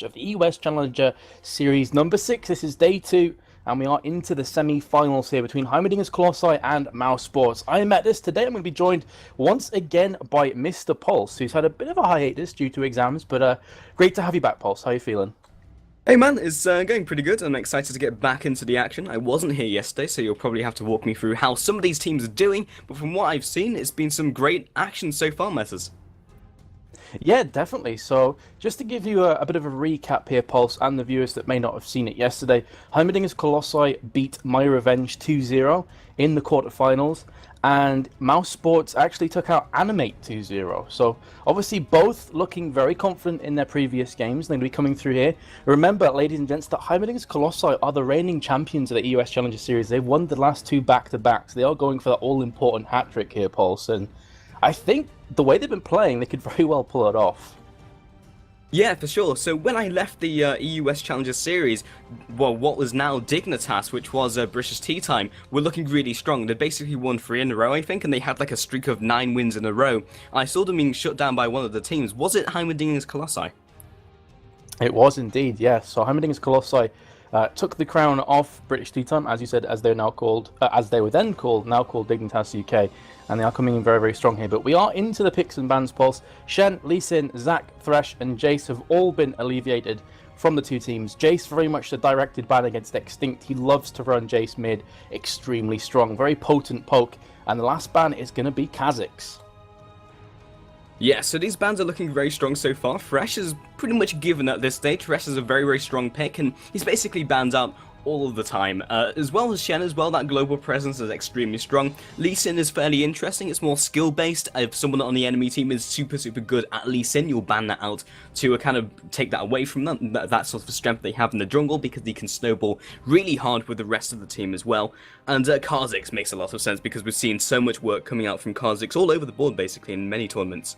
of the US Challenger Series number 6. This is day 2, and we are into the semi-finals here between Heimerdingers Colossi and Mousesports. I am at this today. I'm going to be joined once again by Mr. Pulse, who's had a bit of a hiatus due to exams, but great to have you back, Pulse. How are you feeling? Hey man, it's going pretty good. I'm excited to get back into the action. I wasn't here yesterday, so you'll probably have to walk me through how some of these teams are doing, but from what I've seen, it's been some great action so far, Metas. Yeah, definitely. So, just to give you a bit of a recap here, Pulse, and the viewers that may not have seen it yesterday, Heimerdingers Colossi beat My Revenge 2-0 in the quarterfinals, and Mousesports actually took out Animate 2-0. So, obviously, both looking very confident in their previous games. They're going to be coming through here. Remember, ladies and gents, that Heimerdingers Colossi are the reigning champions of the US Challenger Series. They've won the last 2 back-to-backs. They are going for that all-important hat-trick here, Pulse, and I think the way they've been playing, they could very well pull it off. Yeah, for sure. So when I left the EUS Challenger Series, well, what was now Dignitas, which was British Tea Time, were looking really strong. They basically won 3 in a row, I think, and they had like a streak of 9 wins in a row. I saw them being shut down by one of the teams. Was it Heimerdingers Colossi? It was indeed, yes. So Heimerdingers Colossi took the crown off British Tea Time, as you said, as they're now called, as they were then called, now called Dignitas UK, and they are coming in very, very strong here. But we are into the picks and bans, Pulse. Shen, Lee Sin, Zach, Thresh, and Jace have all been alleviated from the 2 teams. Jace very much the directed ban against Extinct. He loves to run Jace mid, extremely strong, very potent poke, and the last ban is going to be Kha'Zix. Yeah, so these bans are looking very strong so far. Thresh is pretty much given at this stage. Thresh is a very, very strong pick, and he's basically banned out all of the time. As well as Shen as well, that global presence is extremely strong. Lee Sin is fairly interesting. It's more skill-based. If someone on the enemy team is super, super good at Lee Sin, you'll ban that out to kind of take that away from them, that sort of strength they have in the jungle, because they can snowball really hard with the rest of the team as well. And Kha'Zix makes a lot of sense, because we've seen so much work coming out from Kha'Zix all over the board, basically, in many tournaments.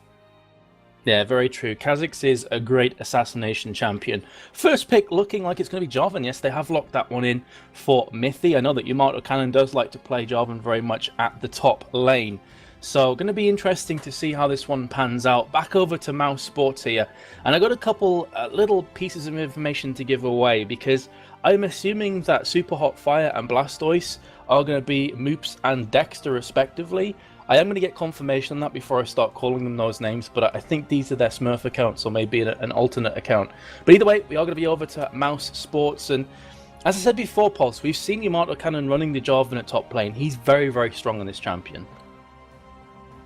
Yeah, very true. Kha'Zix is a great assassination champion. First pick looking like it's going to be Jarvan. Yes, they have locked that one in for Mithy. I know that Yamato Cannon does like to play Jarvan very much at the top lane. So, going to be interesting to see how this one pans out. Back over to Mousesports here. And I got a couple little pieces of information to give away, because I'm assuming that Super Hot Fire and Blastoise are going to be Moops and Dexter respectively. I am going to get confirmation on that before I start calling them those names, but I think these are their Smurf accounts, or maybe an alternate account. But either way, we are going to be over to Mousesports, and as I said before, Pulse, we've seen Yamato Cannon running the Jarvan at top lane. He's very, very strong on this champion.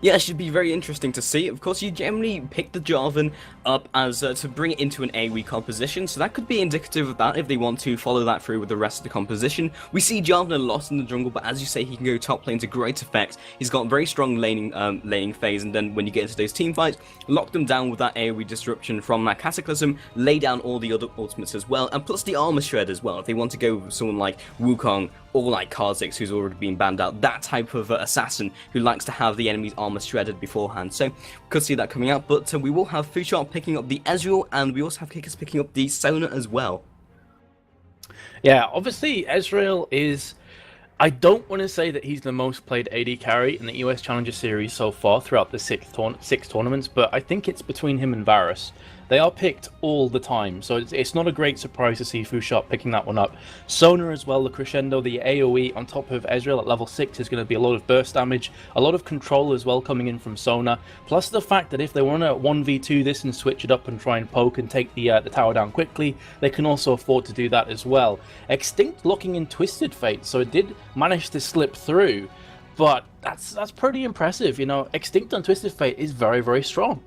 Yeah, it should be very interesting to see. Of course, you generally pick the Jarvan up as to bring it into an AoE composition, so that could be indicative of that if they want to follow that through with the rest of the composition. We see Jarvan a lot in the jungle, but as you say, he can go top lane to great effect. He's got very strong laning phase, and then when you get into those team fights, lock them down with that AoE disruption from that Cataclysm, lay down all the other ultimates as well, and plus the armor shred as well. If they want to go with someone like Wukong or like Kha'Zix, who's already been banned out, that type of assassin who likes to have the enemy's armor shredded beforehand. So, we could see that coming out, but we will have Fusharp picking up the Ezreal, and we also have Kickers picking up the Sona as well. Yeah, obviously Ezreal is... I don't want to say that he's the most played AD carry in the US Challenger Series so far throughout the 6 tournaments, but I think it's between him and Varus. They are picked all the time, so it's not a great surprise to see Fusharp picking that one up. Sona as well, the crescendo, the AoE on top of Ezreal at level 6 is going to be a lot of burst damage, a lot of control as well coming in from Sona, plus the fact that if they want to 1v2 this and switch it up and try and poke and take the tower down quickly, they can also afford to do that as well. Extinct looking in Twisted Fate, so it did manage to slip through, but that's pretty impressive. You know, Extinct on Twisted Fate is very, very strong.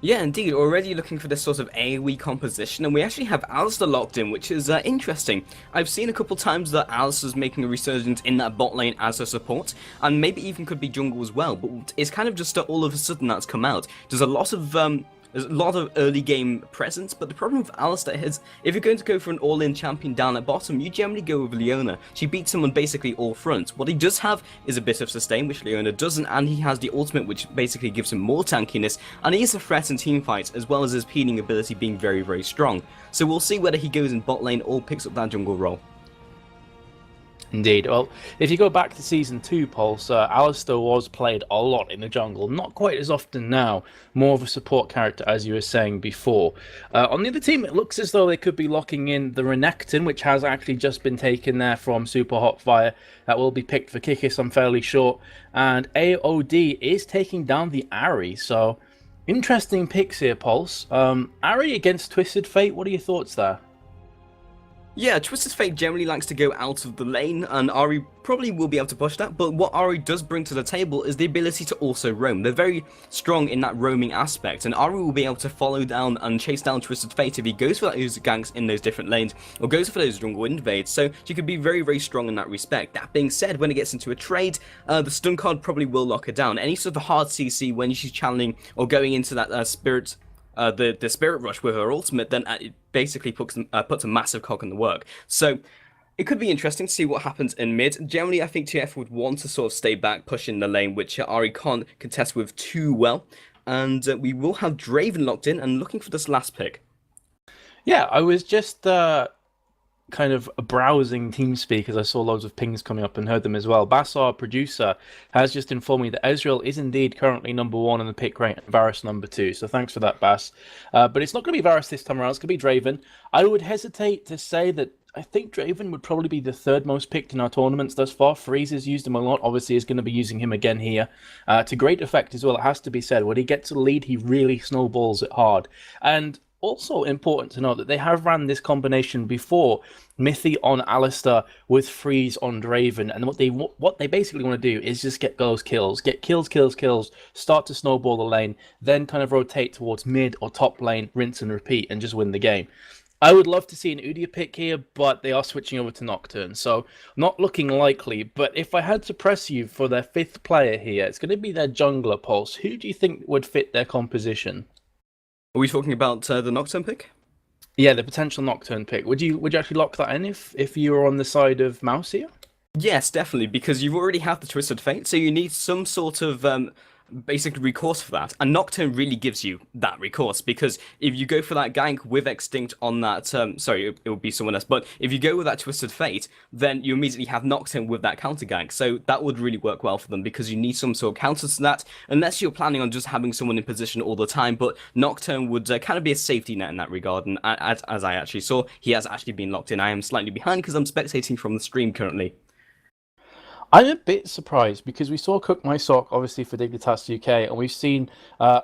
Yeah, indeed, already looking for this sort of AoE composition, and we actually have Alistar locked in, which is interesting. I've seen a couple times that Alistar's making a resurgence in that bot lane as a support, and maybe even could be jungle as well, but it's kind of just all of a sudden that's come out. There's a lot of early game presence, but the problem with Alistar is, if you're going to go for an all-in champion down at bottom, you generally go with Leona. She beats him on basically all fronts. What he does have is a bit of sustain, which Leona doesn't, and he has the ultimate, which basically gives him more tankiness, and he is a threat in team fights, as well as his healing ability being very, very strong. So we'll see whether he goes in bot lane or picks up that jungle role. Indeed. Well, if you go back to Season 2, Pulse, Alistair was played a lot in the jungle. Not quite as often now. More of a support character, as you were saying before. On the other team, it looks as though they could be locking in the Renekton, which has actually just been taken there from Super Hotfire. That will be picked for Kikis, I'm fairly sure. And AOD is taking down the Ahri, so interesting picks here, Pulse. Ahri against Twisted Fate, what are your thoughts there? Yeah, Twisted Fate generally likes to go out of the lane, and Ahri probably will be able to push that, but what Ahri does bring to the table is the ability to also roam. They're very strong in that roaming aspect, and Ahri will be able to follow down and chase down Twisted Fate if he goes for those ganks in those different lanes, or goes for those jungle invades, so she could be very, very strong in that respect. That being said, when it gets into a trade, the stun card probably will lock her down. Any sort of hard CC when she's channeling or going into that spirit the Spirit Rush with her ultimate, then it basically puts a massive cog in the work. So it could be interesting to see what happens in mid. Generally, I think TF would want to sort of stay back, push in the lane, which Ahri can't contest with too well. And we will have Draven locked in and looking for this last pick. Yeah, I was just kind of browsing TeamSpeak as I saw loads of pings coming up and heard them as well. Bass, our producer, has just informed me that Ezreal is indeed currently #1 in the pick rate and Varus #2. So thanks for that, Bass. But it's not going to be Varus this time around. It's going to be Draven. I would hesitate to say that I think Draven would probably be the third most picked in our tournaments thus far. Freeze has used him a lot. Obviously, is going to be using him again here. To great effect as well, it has to be said. When he gets a lead, he really snowballs it hard. And also important to note that they have ran this combination before, Mithy on Alistair with Freeze on Draven, and what they basically want to do is just get those kills, get kills, start to snowball the lane, then kind of rotate towards mid or top lane, rinse and repeat, and just win the game. I would love to see an Udyr pick here, but they are switching over to Nocturne, so not looking likely. But if I had to press you for their 5th player here, it's going to be their jungler, Pulse. Who do you think would fit their composition? Are we talking about the Nocturne pick? Yeah, the potential Nocturne pick. Would you actually lock that in if you were on the side of Mouse here? Yes, definitely, because you already have the Twisted Fate, so you need some sort of basic recourse for that, and Nocturne really gives you that recourse, because if you go for that gank with Extinct on that, sorry, it would be someone else, but if you go with that Twisted Fate, then you immediately have Nocturne with that counter gank, so that would really work well for them, because you need some sort of counter to that, unless you're planning on just having someone in position all the time, but Nocturne would kind of be a safety net in that regard, and as I actually saw, he has actually been locked in. I am slightly behind because I'm spectating from the stream currently. I'm a bit surprised because we saw Cook My Sock, obviously, for Dignitas UK, and we've seen a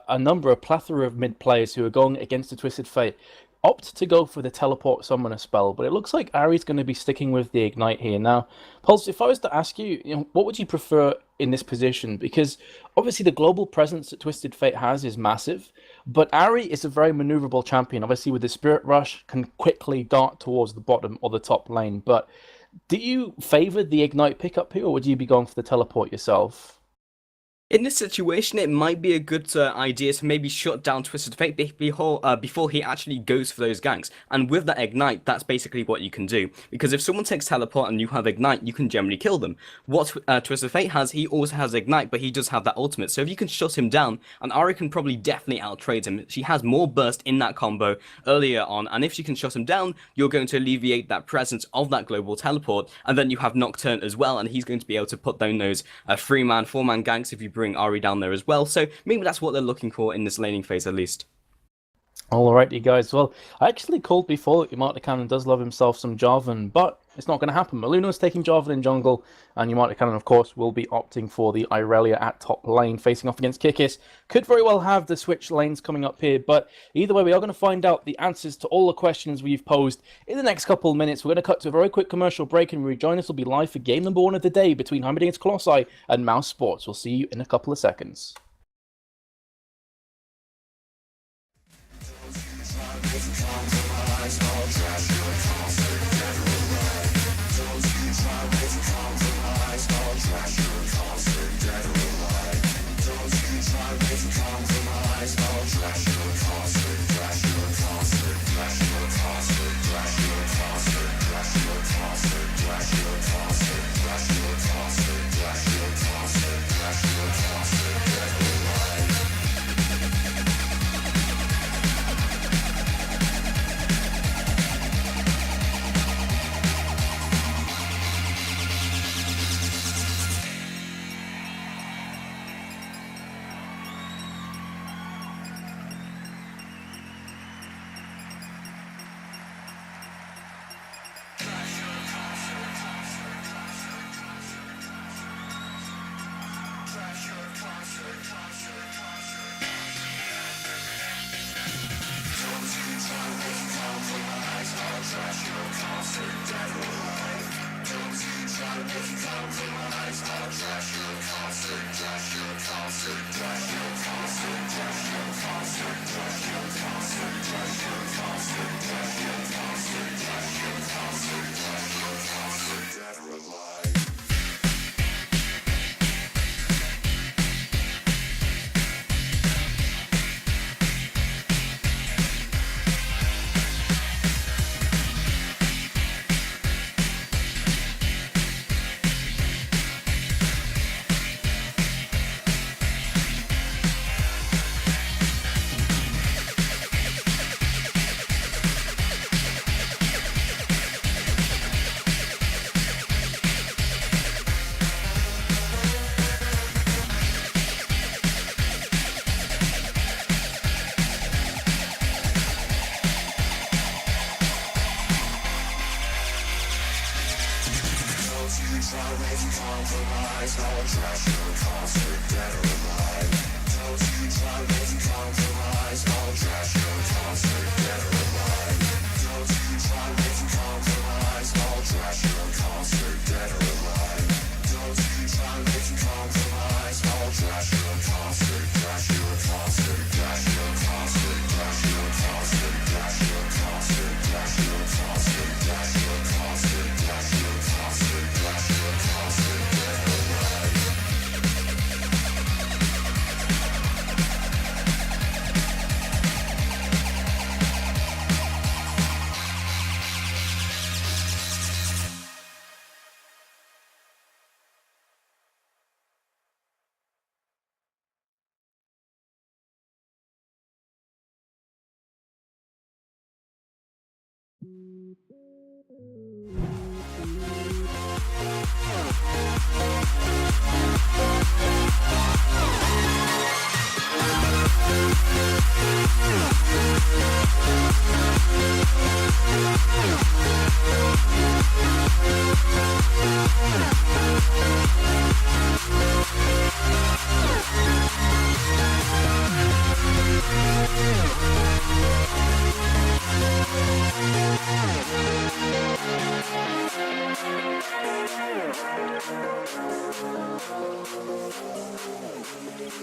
plethora of mid players who are going against the Twisted Fate opt to go for the Teleport Summoner spell, but it looks like Ahri's going to be sticking with the Ignite here. Now, Pulse, if I was to ask you, what would you prefer in this position? Because obviously the global presence that Twisted Fate has is massive, but Ahri is a very maneuverable champion. Obviously, with the Spirit Rush, can quickly dart towards the bottom or the top lane, but do you favour the Ignite pickup here, or would you be going for the Teleport yourself? In this situation, it might be a good idea to maybe shut down Twisted Fate before he actually goes for those ganks. And with that Ignite, that's basically what you can do. Because if someone takes Teleport and you have Ignite, you can generally kill them. What Twisted Fate has, he also has Ignite, but he does have that ultimate. So if you can shut him down, and Ahri can probably definitely outtrade him. She has more burst in that combo earlier on, and if she can shut him down, you're going to alleviate that presence of that global teleport, and then you have Nocturne as well, and he's going to be able to put down those 3-man, 4-man ganks if you bring Ahri down there as well. So maybe that's what they're looking for in this laning phase at least. Alrighty, guys. Well, I actually called before that Yamata Cannon does love himself some Jarvan, but it's not going to happen. Maluno's taking Jarvan in jungle, and Yamata Cannon, of course, will be opting for the Irelia at top lane, facing off against Kikis. Could very well have the switch lanes coming up here, but either way, we are going to find out the answers to all the questions we've posed in the next couple of minutes. We're going to cut to a very quick commercial break, and rejoin us will be live for game number 1 of the day between Heimerdingers Colossi and Mousesports. We'll see you in a couple of seconds.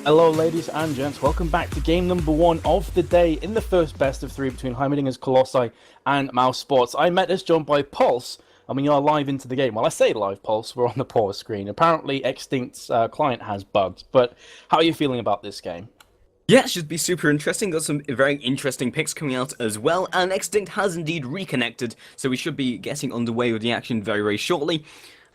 Hello ladies and gents, welcome back to game number 1 of the day in the first best of 3 between Heimerdingers, Kaostv and Mousesports. I met this joined by Pulse, and we are live into the game. Well, I say live, Pulse, we're on the pause screen. Apparently Extinct's client has bugs, but how are you feeling about this game? Yeah, it should be super interesting. Got some very interesting picks coming out as well, and Extinct has indeed reconnected, so we should be getting underway with the action very, very shortly.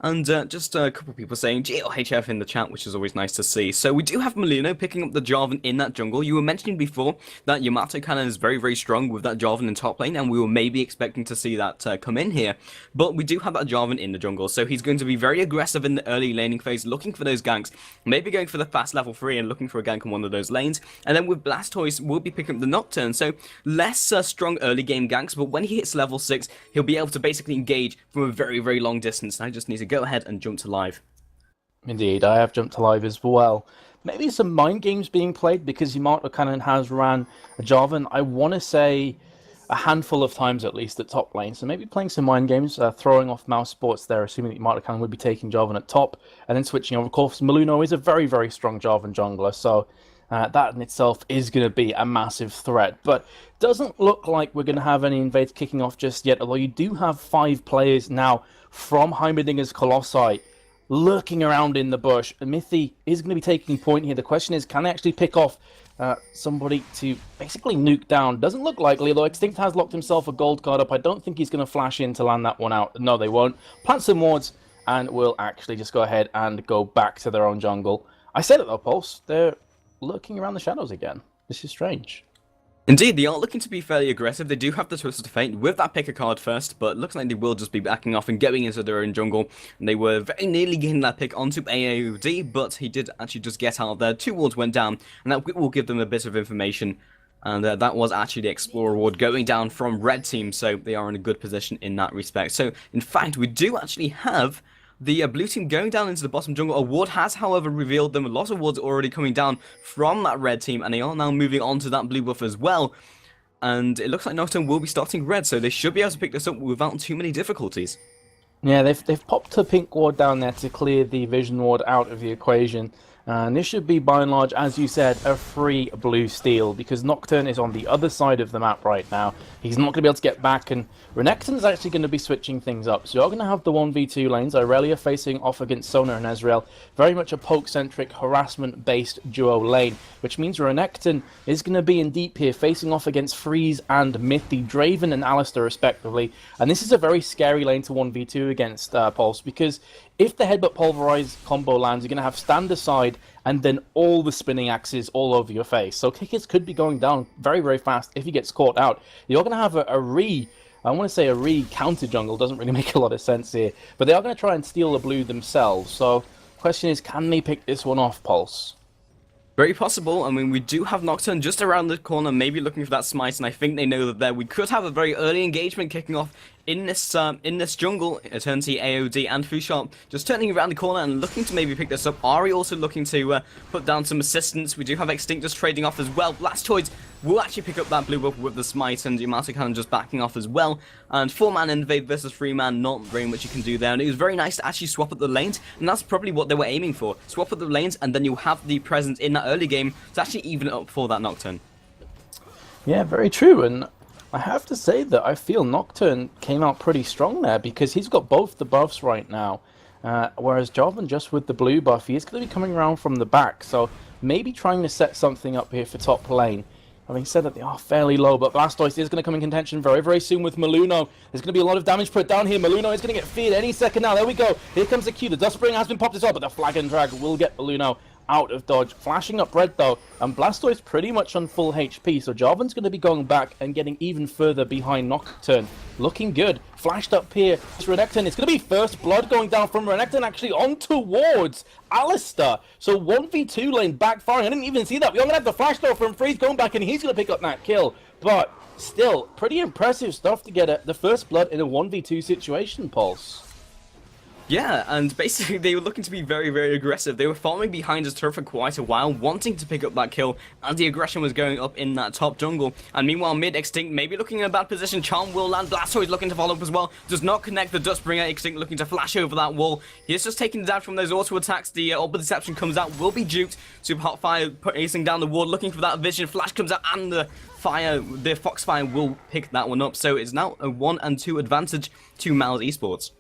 And just a couple of people saying GLHF in the chat, which is always nice to see. So we do have Molino picking up the Jarvan in that jungle. You were mentioning before that Yamato Cannon is very, very strong with that Jarvan in top lane, and we were maybe expecting to see that come in here. But we do have that Jarvan in the jungle, so he's going to be very aggressive in the early laning phase, looking for those ganks, maybe going for the fast level 3 and looking for a gank on one of those lanes. And then with Blastoise, we'll be picking up the Nocturne, so less strong early game ganks, but when he hits level 6, he'll be able to basically engage from a very, very long distance. And I just need to go ahead and jump to live. Indeed, I have jumped to live as well. Maybe some mind games being played because Yamato Cannon has ran a Jarvan, I want to say a handful of times at least at top lane. So maybe playing some mind games, throwing off Mousesports there, assuming that Yamato Cannon would be taking Jarvan at top, and then switching over. Of course, Molino is a very, very strong Jarvan jungler, so that in itself is going to be a massive threat. But doesn't look like we're going to have any invades kicking off just yet, although you do have 5 players now from Heimerdingers Kaostv lurking around in the bush. And Mithy is going to be taking point here. The question is, can they actually pick off somebody to basically nuke down? Doesn't look likely, although Extinct has locked himself a gold card up. I don't think he's going to flash in to land that one out. No, they won't. Plant some wards and will actually just go ahead and go back to their own jungle. I said it though, Pulse. They're lurking around the shadows again. This is strange. Indeed, they are looking to be fairly aggressive. They do have the Twisted Fate with that pick a card first, but it looks like they will just be backing off and going into their own jungle. And they were very nearly getting that pick onto AAOD, but he did actually just get out there. 2 wards went down, and that will give them a bit of information. And that was actually the Explorer ward going down from Red Team, so they are in a good position in that respect. So, in fact, we do actually have the blue team going down into the bottom jungle. A ward has, however, revealed them. A lot of wards already coming down from that red team, and they are now moving on to that blue buff as well. And it looks like Nocturne will be starting red, so they should be able to pick this up without too many difficulties. Yeah, they've popped a pink ward down there to clear the vision ward out of the equation. And this should be, by and large, as you said, a free blue steal, because Nocturne is on the other side of the map right now. He's not going to be able to get back, and Renekton's actually going to be switching things up. So you're going to have the 1v2 lanes. Irelia facing off against Sona and Ezreal. Very much a poke-centric, harassment-based duo lane, which means Renekton is going to be in deep here, facing off against Freeze and Mithy, Draven and Alistar, respectively. And this is a very scary lane to 1v2 against Pulse, because if the Headbutt Pulverize combo lands, you're going to have stand aside and then all the spinning axes all over your face. So Kikis could be going down very, very fast if he gets caught out. You're going to have I want to say a counter jungle, doesn't really make a lot of sense here. But they are going to try and steal the blue themselves. So question is, can they pick this one off, Pulse? Very possible. I mean, we do have Nocturne just around the corner, maybe looking for that smite, and I think they know that there we could have a very early engagement kicking off in this jungle. Eternity, AOD, and Fusharp just turning around the corner and looking to maybe pick this up. Ari also looking to put down some assistance. We do have Extinct just trading off as well. Blastoise will actually pick up that blue buff with the smite, and Yamato Cannon just backing off as well. And 4-man invade versus 3-man, not very much you can do there. And it was very nice to actually swap up the lanes, and that's probably what they were aiming for. Swap up the lanes, and then you'll have the presence in that early game to actually even it up for that Nocturne. Yeah, very true, and I have to say that I feel Nocturne came out pretty strong there, because he's got both the buffs right now. Whereas Jarvan, just with the blue buff, he is going to be coming around from the back, so maybe trying to set something up here for top lane. Having said that, they are fairly low, but Blastoise is going to come in contention very, very soon with Maluno. There's going to be a lot of damage put down here. Maluno is going to get feared any second now. There we go. Here comes the Q. The Dustbringer has been popped as well, but the Flag and Drag will get Maluno out of dodge. Flashing up red, though, and Blastoise pretty much on full HP, so Jarvan's going to be going back and getting even further behind Nocturne. Looking good. Flashed up here. It's Renekton. It's going to be first blood going down from Renekton actually on towards Alistar. So 1v2 lane backfiring. I didn't even see that. We're going to have the flash though from Freeze going back, and he's going to pick up that kill. But still, pretty impressive stuff to get the first blood in a 1v2 situation, Pulse. Yeah, and basically they were looking to be very, very aggressive. They were following behind his turret for quite a while, wanting to pick up that kill as the aggression was going up in that top jungle. And meanwhile, mid, Extinct maybe looking in a bad position. Charm will land. Blastoise looking to follow up as well. Does not connect the Dustbringer. Extinct looking to flash over that wall. He is just taking down from those auto attacks. The Orb of Deception comes out, will be juked. Super Hot Fire pacing down the ward, looking for that vision. Flash comes out, and the Foxfire will pick that one up. So it's now a 1-2 advantage to Mousesports.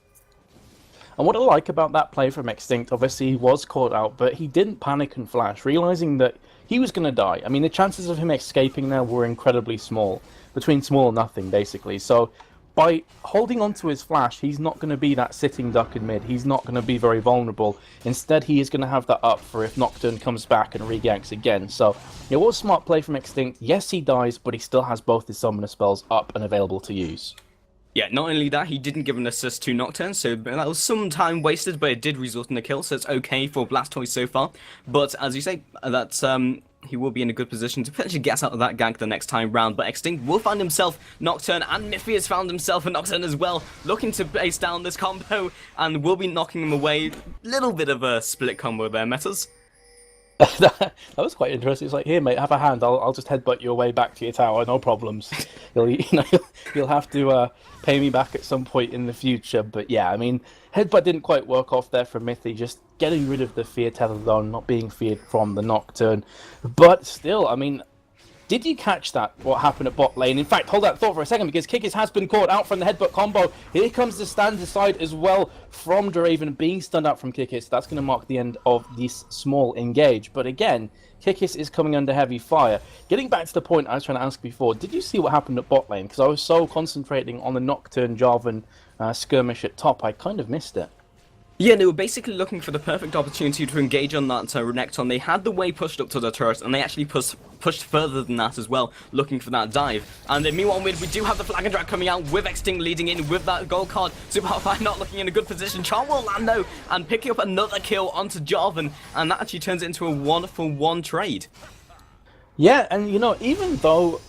And what I like about that play from Extinct, obviously he was caught out, but he didn't panic and flash, realizing that he was going to die. I mean, the chances of him escaping there were incredibly small, between small and nothing, basically. So by holding on to his flash, he's not going to be that sitting duck in mid. He's not going to be very vulnerable. Instead, he is going to have that up for if Nocturne comes back and reganks again. So it was a smart play from Extinct. Yes, he dies, but he still has both his summoner spells up and available to use. Yeah, not only that, he didn't give an assist to Nocturne, so that was some time wasted, but it did result in a kill, so it's okay for Blastoise so far. But as you say, that's he will be in a good position to potentially get out of that gank the next time round. But Extinct will find himself Nocturne, and Miffy has found himself a Nocturne as well, looking to base down this combo, and will be knocking him away. Little bit of a split combo there, Metas. That was quite interesting. It's like, here, mate, have a hand. I'll just headbutt your way back to your tower. No problems. You'll have to pay me back at some point in the future. But yeah, I mean, headbutt didn't quite work off there for Mithy. Just getting rid of the fear tether zone, not being feared from the Nocturne. But still, I mean, did you catch that, what happened at bot lane? In fact, hold that thought for a second, because Kikis has been caught out from the headbutt combo. Here comes the stand aside as well from Draven, being stunned out from Kikis. That's going to mark the end of this small engage. But again, Kikis is coming under heavy fire. Getting back to the point I was trying to ask before, did you see what happened at bot lane? Because I was so concentrating on the Nocturne Jarvan skirmish at top, I kind of missed it. Yeah, they were basically looking for the perfect opportunity to engage on that Renekton. They had the way pushed up to the turret, and they actually pushed further than that as well, looking for that dive. And then meanwhile, we do have the Flag and Drag coming out with Extinct leading in with that gold card. Super Hotfire not looking in a good position. Charm will land though, and picking up another kill onto Jarvan, and that actually turns it into a 1-for-1 trade. Yeah, and you know, even though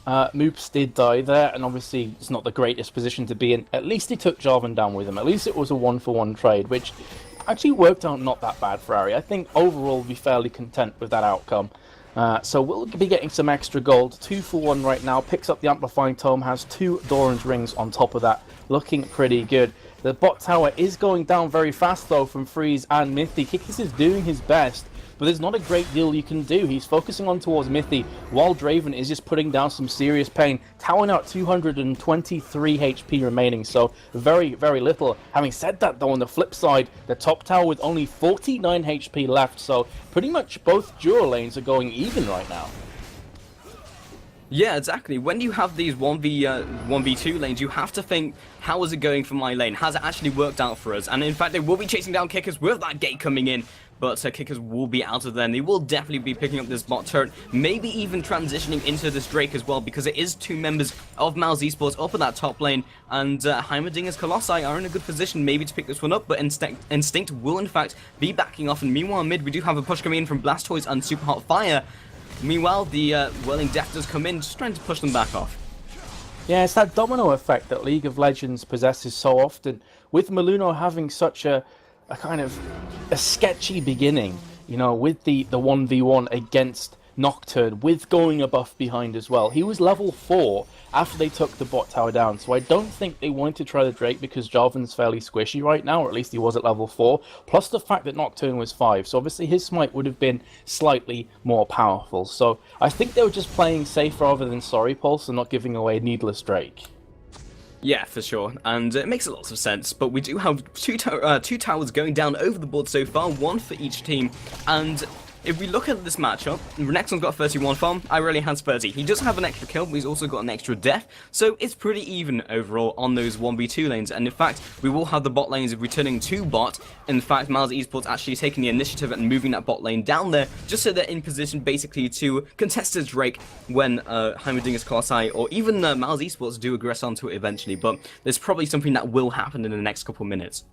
Moops did die there, and obviously it's not the greatest position to be in, at least he took Jarvan down with him. At least it was a 1-for-1 trade, which actually worked out not that bad for Ari. I think overall we'll be fairly content with that outcome. So we'll be getting some extra gold. 2 for 1 right now. Picks up the Amplifying Tome. Has 2 Doran's Rings on top of that. Looking pretty good. The bot tower is going down very fast though from Freeze and Mithy. Kikis is doing his best, but there's not a great deal you can do. He's focusing on towards Mithy, while Draven is just putting down some serious pain. Tower out 223 HP remaining, so very, very little. Having said that though, on the flip side, the top tower with only 49 HP left, so pretty much both duo lanes are going even right now. Yeah, exactly. When you have these 1v2 lanes, you have to think, how is it going for my lane? Has it actually worked out for us? And in fact, they will be chasing down Kickers with that gate coming in, but Kickers will be out of there, and they will definitely be picking up this bot turret, maybe even transitioning into this Drake as well, because it is 2 members of Mousesports up at that top lane, and Heimerdingers Colossi are in a good position maybe to pick this one up, but Instinct will in fact be backing off, and meanwhile mid, we do have a push coming in from Blastoise and Super Hot Fire. Meanwhile, the Whirling Death does come in, just trying to push them back off. Yeah, it's that domino effect that League of Legends possesses so often. With Maluno having such a kind of a sketchy beginning, you know, with the 1v1 against Nocturne, with going a buff behind as well. He was level 4 after they took the bot tower down, so I don't think they wanted to try the Drake because Jarvan's fairly squishy right now, or at least he was at level 4, plus the fact that Nocturne was 5, so obviously his smite would have been slightly more powerful. So I think they were just playing safe rather than sorry, Pulse, and not giving away needless Drake. Yeah, for sure, and it makes a lot of sense, but we do have two towers going down over the board so far, 1 for each team, and if we look at this matchup, Renekton's got 31 farm, Irelia has 30. He does have an extra kill, but he's also got an extra death, so it's pretty even overall on those 1v2 lanes, and in fact, we will have the bot lanes returning to bot. In fact, Mousesports actually taking the initiative and moving that bot lane down there, just so they're in position basically to contest this Drake when Heimerdingers Colossi or even Mousesports do aggress onto it eventually, but there's probably something that will happen in the next couple minutes.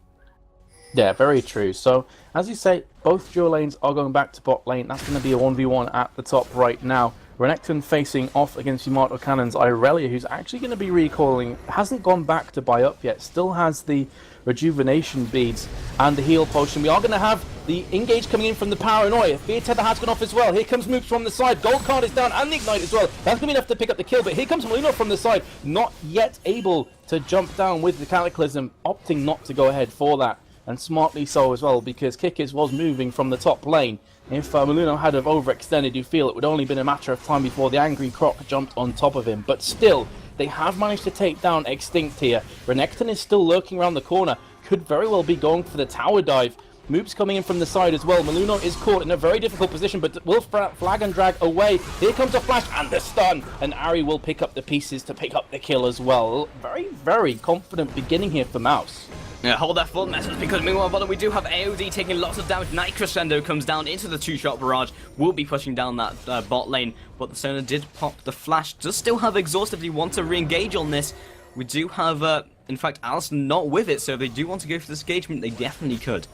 Yeah, very true. So, as you say, both duo lanes are going back to bot lane. That's going to be a 1v1 at the top right now. Renekton facing off against Yamato Cannon's Irelia, who's actually going to be recalling. Hasn't gone back to buy up yet. Still has the rejuvenation beads and the heal potion. We are going to have the engage coming in from the Paranoia. Fear Tether has gone off as well. Here comes Moops from the side. Gold card is down and the Ignite as well. That's going to be enough to pick up the kill, but here comes Molino from the side. Not yet able to jump down with the Cataclysm, opting not to go ahead for that. And smartly so as well, because Kikis was moving from the top lane. If Maluno had have overextended, you feel it would only been a matter of time before the Angry Croc jumped on top of him. But still, they have managed to take down Extinct here. Renekton is still lurking around the corner, could very well be going for the tower dive. Moops coming in from the side as well. Maluno is caught in a very difficult position, but will flag and drag away. Here comes a flash and the stun, and Ari will pick up the pieces to pick up the kill as well. Very, very confident beginning here for Mouse. Yeah, hold that full message, because meanwhile bottom we do have AOD taking lots of damage. Night Crescendo comes down into the 2-shot barrage, will be pushing down that bot lane, but the Sona did pop the flash. Does still have exhaust if they want to re-engage on this. We do have, in fact, Alisson not with it, so if they do want to go for this engagement, they definitely could.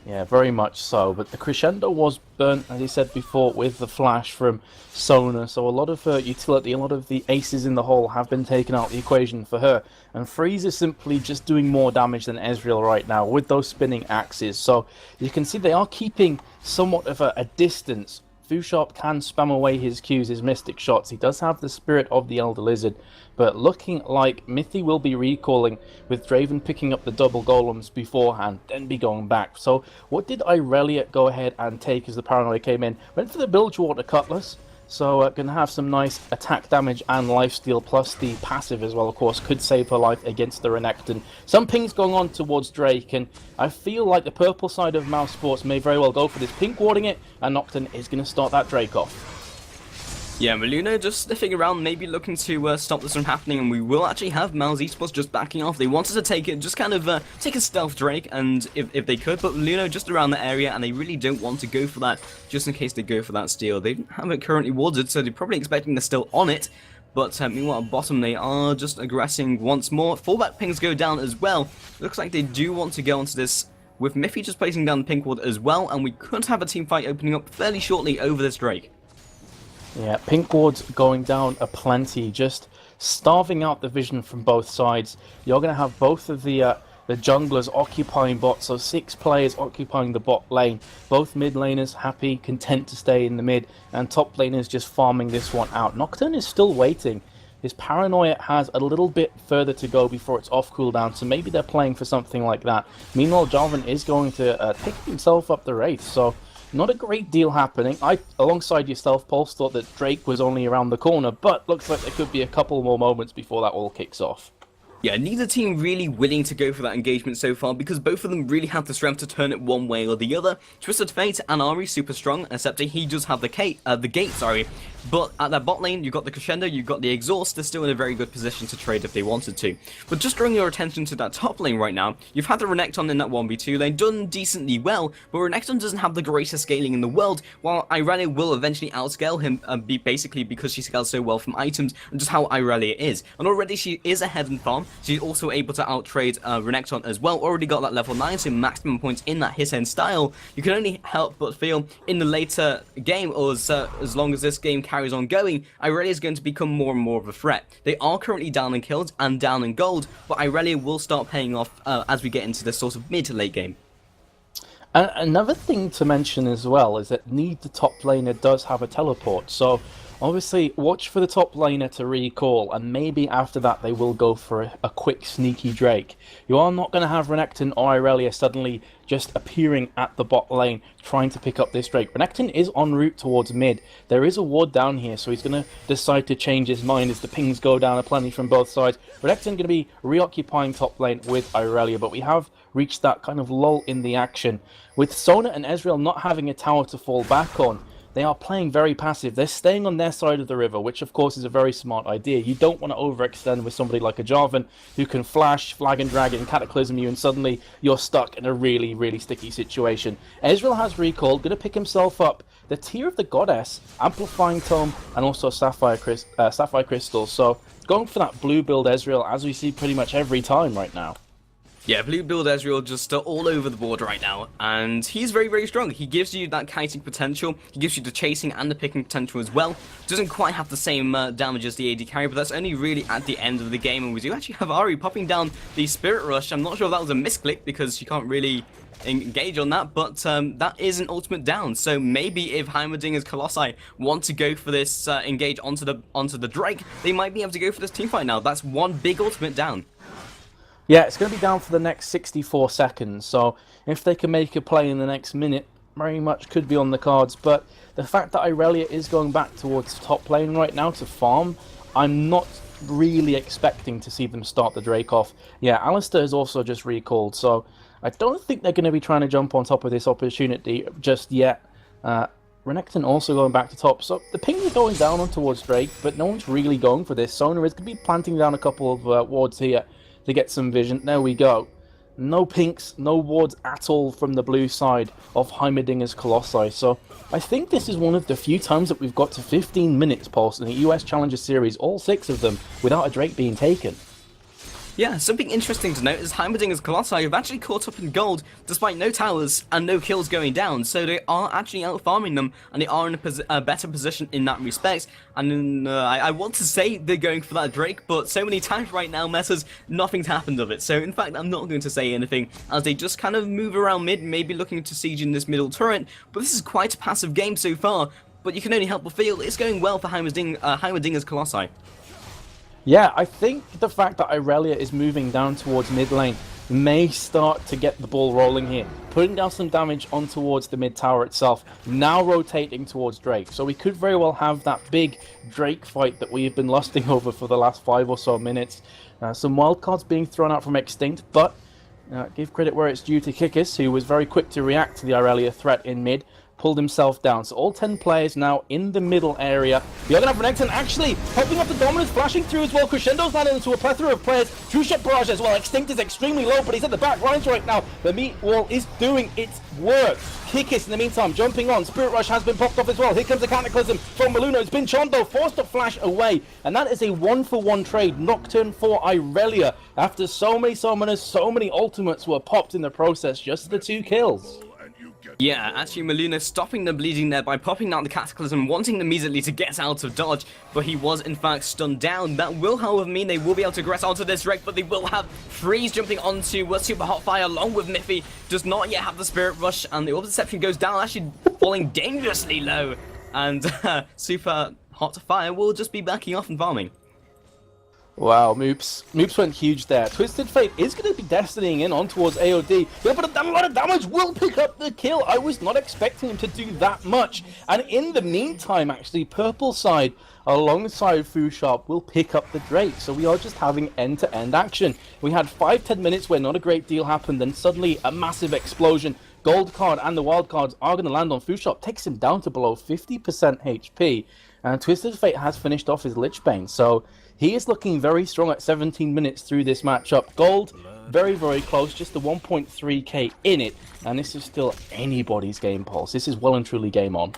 Yeah, very much so, but the crescendo was burnt, as he said before, with the flash from Sona, so a lot of her utility, a lot of the aces in the hole have been taken out of the equation for her, and Freeze is simply just doing more damage than Ezreal right now with those spinning axes, so you can see they are keeping somewhat of a distance. Fusharp can spam away his Qs, his Mystic shots. He does have the Spirit of the Elder Lizard, but looking like Mithy will be recalling with Draven picking up the double golems beforehand, then be going back. So what did Irelia go ahead and take as the Paranoia came in? Went for the Bilgewater Cutlass, so going to have some nice attack damage and lifesteal, plus the passive as well, of course, could save her life against the Renekton. Some pings going on towards Drake, and I feel like the purple side of Mousesports may very well go for this. Pink warding it, and Nocturne is going to start that Drake off. Yeah, Maluno just sniffing around, maybe looking to stop this from happening, and we will actually have Mousesports just backing off. They wanted to take it, just kind of take a stealth Drake, and if they could, but Maluno just around the area, and they really don't want to go for that, just in case they go for that steal. They don't have it currently warded, so they're probably expecting they're still on it, but meanwhile, bottom, they are just aggressing once more. Fallback pings go down as well. Looks like they do want to go onto this, with Miffy just placing down the pink ward as well, and we could have a team fight opening up fairly shortly over this Drake. Yeah, pink ward's going down aplenty, just starving out the vision from both sides. You're going to have both of the the junglers occupying bot, so 6 players occupying the bot lane. Both mid laners happy, content to stay in the mid, and top laners just farming this one out. Nocturne is still waiting. His paranoia has a little bit further to go before it's off cooldown, so maybe they're playing for something like that. Meanwhile, Jarvan is going to pick himself up the Wraith, so not a great deal happening. I, alongside yourself, Pulse, thought that Drake was only around the corner, but looks like there could be a couple more moments before that all kicks off. Yeah, neither team really willing to go for that engagement so far because both of them really have the strength to turn it one way or the other. Twisted Fate and Ari super strong, except he does have the gate, but at that bot lane, you've got the Crescendo, you've got the Exhaust, they're still in a very good position to trade if they wanted to. But just drawing your attention to that top lane right now, you've had the Renekton in that 1v2 lane, done decently well, but Renekton doesn't have the greatest scaling in the world, while Irelia will eventually outscale him, basically because she scales so well from items, and just how Irelia is. And already she is ahead in farm, she's also able to outtrade Renekton as well, already got that level 9, so maximum points in that hit-end style. You can only help but feel in the later game, or as long as this game carries on going, Irelia is going to become more and more of a threat. They are currently down in kills and down in gold, but Irelia will start paying off as we get into this sort of mid to late game. Another thing to mention as well is that the top laner does have a teleport, so obviously watch for the top laner to recall, and maybe after that they will go for a quick sneaky Drake. You are not going to have Renekton or Irelia suddenly just appearing at the bot lane trying to pick up this Drake. Renekton is en route towards mid. There is a ward down here, so he's going to decide to change his mind as the pings go down aplenty from both sides. Renekton going to be reoccupying top lane with Irelia, but we have reached that kind of lull in the action. With Sona and Ezreal not having a tower to fall back on, they are playing very passive. They're staying on their side of the river, which of course is a very smart idea. You don't want to overextend with somebody like a Jarvan who can flash, flag and drag it, and cataclysm you, and suddenly you're stuck in a really, really sticky situation. Ezreal has recalled, going to pick himself up the Tear of the Goddess, Amplifying Tome, and also Sapphire Crystal. So going for that blue build Ezreal, as we see pretty much every time right now. Yeah, blue build Ezreal just all over the board right now, and he's very, very strong. He gives you that kiting potential, he gives you the chasing and the picking potential as well. Doesn't quite have the same damage as the AD carry, but that's only really at the end of the game, and we do actually have Ari popping down the Spirit Rush. I'm not sure if that was a misclick because you can't really engage on that, but that is an ultimate down. So maybe if Heimerdingers Colossi want to go for this engage onto the Drake, they might be able to go for this teamfight now. That's one big ultimate down. Yeah, it's going to be down for the next 64 seconds, so if they can make a play in the next minute, very much could be on the cards. But the fact that Irelia is going back towards top lane right now to farm, I'm not really expecting to see them start the Drake off. Yeah, Alistair is also just recalled, so I don't think they're going to be trying to jump on top of this opportunity just yet. Renekton also going back to top, so the pings are going down on towards Drake, but no one's really going for this. Sona is going to be planting down a couple of wards here to get some vision. There we go. No pinks, no wards at all from the blue side of Heimerdingers Colossi. So I think this is one of the few times that we've got to 15 minutes, Pulse, in the US Challenger Series, all 6 of them, without a Drake being taken. Yeah, something interesting to note is Heimerdingers Colossi have actually caught up in gold despite no towers and no kills going down, so they are actually out farming them and they are in a better position in that respect. And I want to say they're going for that Drake, but so many times right now, Messers, nothing's happened of it. So in fact, I'm not going to say anything as they just kind of move around mid, maybe looking to siege in this middle turret. But this is quite a passive game so far, but you can only help but feel it's going well for Heimerdingers Colossi. Yeah, I think the fact that Irelia is moving down towards mid lane may start to get the ball rolling here. Putting down some damage on towards the mid tower itself, now rotating towards Drake. So we could very well have that big Drake fight that we've been lusting over for the last 5 or so minutes. Some wildcards being thrown out from Extinct, but give credit where it's due to Kikis, who was very quick to react to the Irelia threat in mid. Pulled himself down. So all 10 players now in the middle area. You're going to have Renekton actually popping up the dominance, flashing through as well. Crescendo's landed into a plethora of players. True Shot Barrage as well. Extinct is extremely low, but he's at the back lines right now. The meat wall is doing its work. Kikis in the meantime jumping on. Spirit Rush has been popped off as well. Here comes the Cataclysm from Maluno. It's been Chondo forced to flash away. And that is a 1-for-1 trade. Nocturne for Irelia. After so many summoners, so many ultimates were popped in the process. Just the 2 kills. Yeah, actually Meluna stopping the bleeding there by popping out the Cataclysm, wanting immediately to get out of dodge, but he was in fact stunned down. That will, however, mean they will be able to progress onto this Drake, but they will have Freeze jumping onto Super Hot Fire along with Miffy. Does not yet have the Spirit Rush, and the Orb Deception goes down, actually falling dangerously low. And Super Hot Fire will just be backing off and farming. Wow, Moops went huge there. Twisted Fate is going to be destinying in on towards AOD. Yeah, but a lot of damage will pick up the kill. I was not expecting him to do that much. And in the meantime, actually, Purple side alongside Foo Sharp will pick up the Drake. So we are just having end-to-end action. We had 5-10 minutes where not a great deal happened. Then suddenly a massive explosion. Gold card and the wild cards are going to land on Foo Sharp. Takes him down to below 50% HP. And Twisted Fate has finished off his Lich Bane. So he is looking very strong at 17 minutes through this matchup. Gold, very, very close, just the 1.3k in it. And this is still anybody's game, Pulse. This is well and truly game on.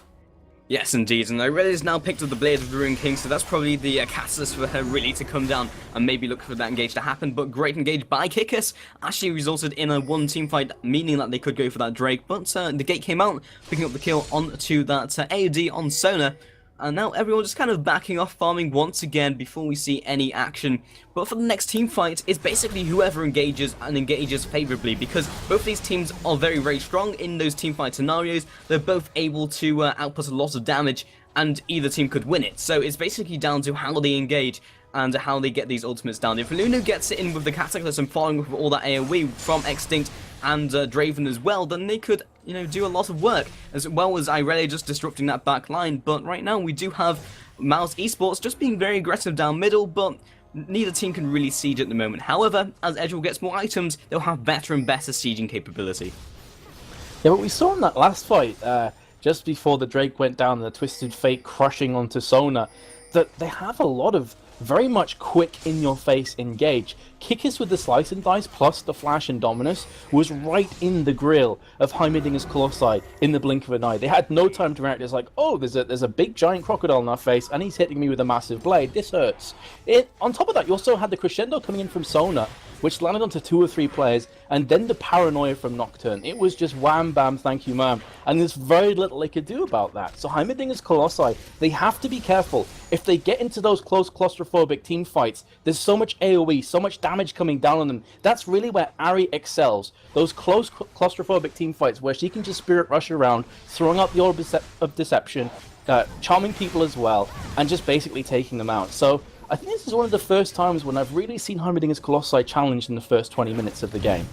Yes, indeed, and Irelia now picked up the Blade of the Ruined King, so that's probably the catalyst for her really to come down and maybe look for that engage to happen. But great engage by Kikis actually resulted in a one team fight, meaning that they could go for that Drake. But the gate came out, picking up the kill onto that AOD on Sona. And now everyone just kind of backing off farming once again before we see any action. But for the next team fight, it's basically whoever engages and engages favorably, because both these teams are very, very strong in those team fight scenarios. They're both able to output a lot of damage, and either team could win it. So it's basically down to how they engage and how they get these ultimates down. If Lunu gets it in with the Cataclysm, following with all that AoE from Extinct and Draven as well, then they could, you know, do a lot of work, as well as Irelia just disrupting that back line. But right now we do have Mousesports just being very aggressive down middle, but neither team can really siege at the moment. However, as Edgewell gets more items, they'll have better and better sieging capability. Yeah, but we saw in that last fight, just before the Drake went down and the Twisted Fate crushing onto Sona, that they have a lot of very much quick in-your-face engage. Kikis with the Slice and Dice plus the Flash and Dominus was right in the grill of Heimerdingers Colossi in the blink of an eye. They had no time to react. It's like, oh, there's a big giant crocodile in our face and he's hitting me with a massive blade. This hurts. On top of that, you also had the crescendo coming in from Sona, which landed onto 2 or 3 players, and then the paranoia from Nocturne. It was just wham bam, thank you ma'am, and there's very little they could do about that. So Heimerdingers Colossi, they have to be careful. If they get into those close claustrophobic team fights, there's so much AoE, so much damage coming down on them. That's really where Ari excels. Those close claustrophobic team fights where she can just spirit rush around, throwing out the Orb of Deception, charming people as well, and just basically taking them out. So I think this is one of the first times when I've really seen Heimerdingers Colossi challenged in the first 20 minutes of the game.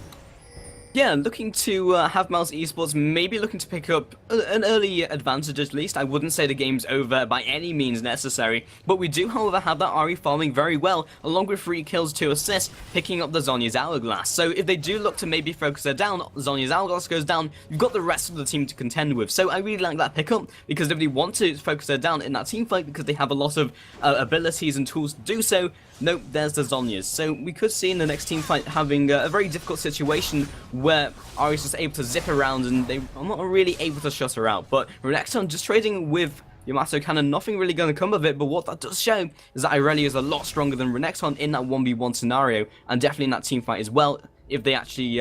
Yeah, looking to have Mousesports maybe looking to pick up an early advantage at least. I wouldn't say the game's over by any means necessary, but we do, however, have that Ari farming very well, along with 3 kills, 2 assists, picking up the Zhonya's Hourglass. So if they do look to maybe focus her down, Zhonya's Hourglass goes down, you've got the rest of the team to contend with. So I really like that pickup, because if they want to focus her down in that team fight, because they have a lot of abilities and tools to do so, nope, there's the Zhonya's. So we could see in the next team fight having a very difficult situation where Ari's just able to zip around and they are not really able to shut her out. But Renekton just trading with Yamato Cannon, nothing really going to come of it, but what that does show is that Irelia is a lot stronger than Renekton in that 1v1 scenario, and definitely in that team fight as well, if they actually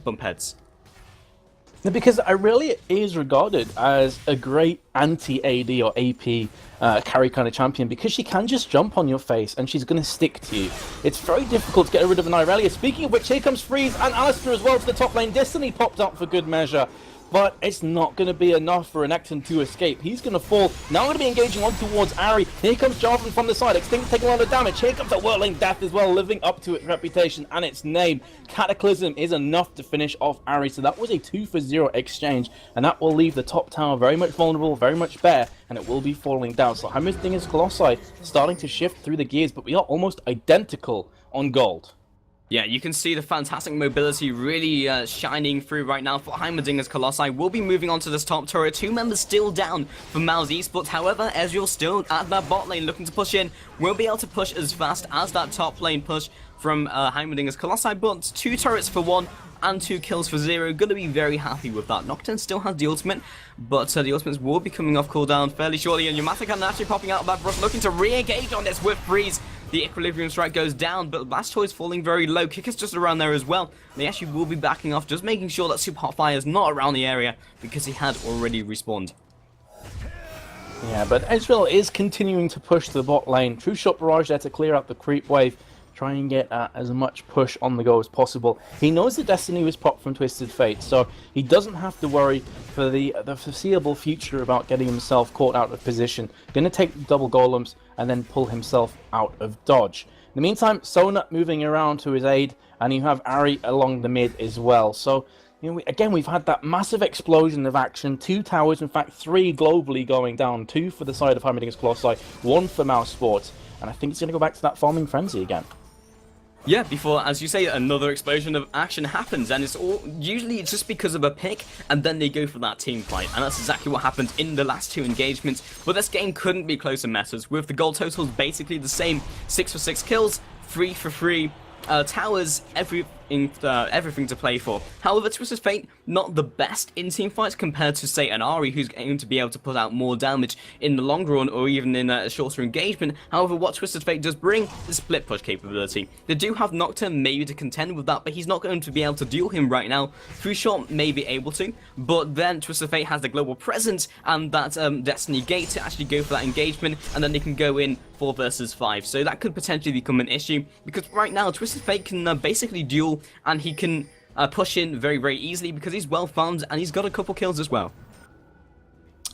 bump heads. Because Irelia is regarded as a great anti-AD or AP carry kind of champion, because she can just jump on your face and she's going to stick to you. It's very difficult to get rid of an Irelia. Speaking of which, here comes Freeze and Alistair as well to the top lane. Destiny popped up for good measure, but it's not going to be enough for Renekton to escape. He's going to fall. Now going to be engaging on towards Ari. Here comes Jarvan from the side. Extinct taking a lot of damage. Here comes a Whirling Death as well, living up to its reputation and its name. Cataclysm is enough to finish off Ari. So that was a 2-for-0 exchange, and that will leave the top tower very much vulnerable, very much bare, and it will be falling down. So Heimerdingers Colossi starting to shift through the gears, but we are almost identical on gold. Yeah, you can see the fantastic mobility really shining through right now for Heimerdingers Colossi. We'll be moving on to this top turret. 2 members still down for Mousesports. However, Ezreal still at that bot lane looking to push in. We'll be able to push as fast as that top lane push from Heimerdingers Colossi, but 2 turrets for 1 and 2 kills for 0. Gonna be very happy with that. Nocturne still has the ultimate, but the ultimates will be coming off cooldown fairly shortly, and Yamato Cannon actually popping out of that brush, looking to re-engage on this with Freeze. The Equilibrium Strike goes down, but Blastoise falling very low. Kicker's just around there as well. They actually will be backing off, just making sure that Super Hot Fire is not around the area because he had already respawned. Yeah, but Ezreal is continuing to push the bot lane. True Shot Barrage there to clear out the creep wave. Try and get as much push on the go as possible. He knows the Destiny was popped from Twisted Fate, so he doesn't have to worry for the foreseeable future about getting himself caught out of position. Going to take the double golems and then pull himself out of dodge. In the meantime, Sona moving around to his aid, and you have Ari along the mid as well. So, you know, again, we've had that massive explosion of action. 2 towers, in fact 3 globally going down. 2 for the side of Heimerdingers Kaostv, 1 for Mousesports. And I think it's going to go back to that farming frenzy again. Yeah, before, as you say, another explosion of action happens, and usually it's just because of a pick, and then they go for that team fight, and that's exactly what happened in the last 2 engagements. But this game couldn't be closer matters, with the goal totals basically the same: 6 for 6 kills, 3 for 3 towers, everything to play for. However, Twisted Fate, not the best in team fights compared to, say, an Ari, who's going to be able to put out more damage in the long run or even in a shorter engagement. However, what Twisted Fate does bring is split push capability. They do have Nocturne maybe to contend with that, but he's not going to be able to duel him right now. True Shot may be able to, but then Twisted Fate has the global presence and that Destiny Gate to actually go for that engagement, and then they can go in 4 versus 5. So that could potentially become an issue, because right now Twisted Fate can basically duel, and he can push in very, very easily because he's well farmed and he's got a couple kills as well.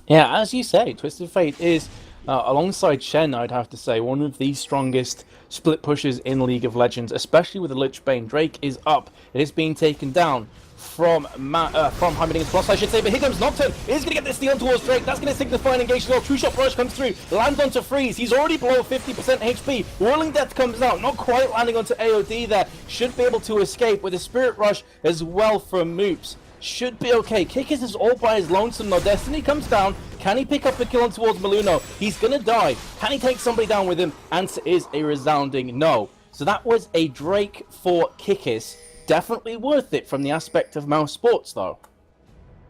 Yeah, as you say, Twisted Fate is, alongside Shen, I'd have to say, one of the strongest split pushers in League of Legends, especially with the Lich Bane. Drake is up. It is being taken down from Heimerdingers Plus, I should say, but here comes Nocturne. He's going to get the steal towards Drake. That's going to signify an engagement as well. True Shot Barrage comes through, lands onto Freeze. He's already below 50% HP. Whirling Death comes out, not quite landing onto AOD there. Should be able to escape with a Spirit Rush as well from Moops. Should be okay. Kickers is all by his lonesome though. Destiny comes down. Can he pick up the kill on towards Maluno? He's going to die. Can he take somebody down with him? Answer is a resounding no. So that was a Drake for Kickers. Definitely worth it from the aspect of Mousesports, though.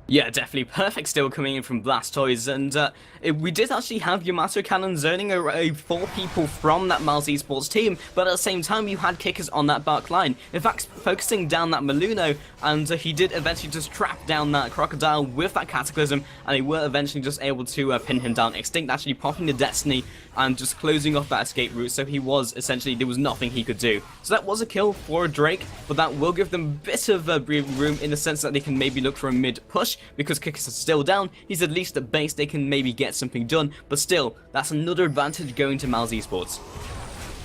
Yeah, definitely perfect steal coming in from Blastoise, and we did actually have Yamato Cannon zoning 4 people from that Mousesports team, but at the same time you had Kickers on that back line. In fact, focusing down that Maluno, and he did eventually just trap down that Crocodile with that Cataclysm, and they were eventually just able to pin him down. Extinct actually popping the Destiny and just closing off that escape route, so he was essentially, there was nothing he could do. So that was a kill for a Drake, but that will give them a bit of breathing room in the sense that they can maybe look for a mid push, because Kickers is still down. He's at least at base, they can maybe get something done, but still, that's another advantage going to Mousesports.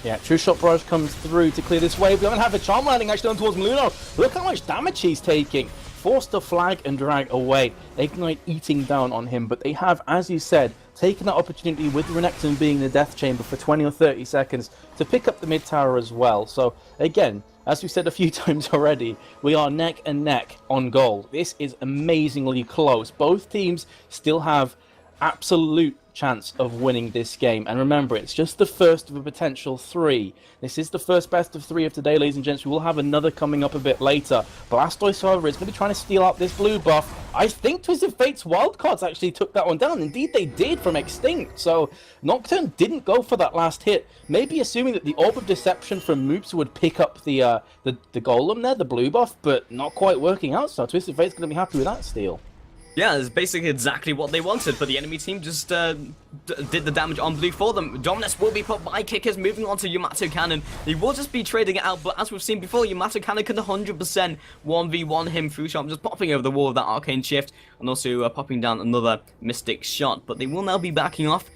Yeah, True Shot Barrage comes through to clear this wave. We don't have a Charm landing actually on towards Maluno. Look how much damage he's taking. Forced to flag and drag away. Ignite eating down on him, but they have, as you said, taken that opportunity with Renekton being the Death Chamber for 20 or 30 seconds to pick up the mid tower as well. So, again, as we said a few times already, we are neck and neck on goal. This is amazingly close. Both teams still have absolute chance of winning this game, and remember, it's just the first of a potential 3. This is the first best of 3 of today, ladies and gents. We will have another coming up a bit later. Blastoise, however, is going to be trying to steal out this blue buff. I think Twisted Fate's wildcards actually took that one down. Indeed they did from Extinct, so Nocturne didn't go for that last hit, maybe assuming that the Orb of Deception from Moops would pick up the golem there, the blue buff, but not quite working out, so Twisted Fate's going to be happy with that steal. Yeah, it's basically exactly what they wanted, but the enemy team just did the damage on blue for them. Dominus will be put by Kickers, moving on to Yamato Cannon. They will just be trading it out, but as we've seen before, Yamato Cannon can 100% 1v1 him through shot, just popping over the wall of that Arcane Shift, and also popping down another Mystic Shot. But they will now be backing off.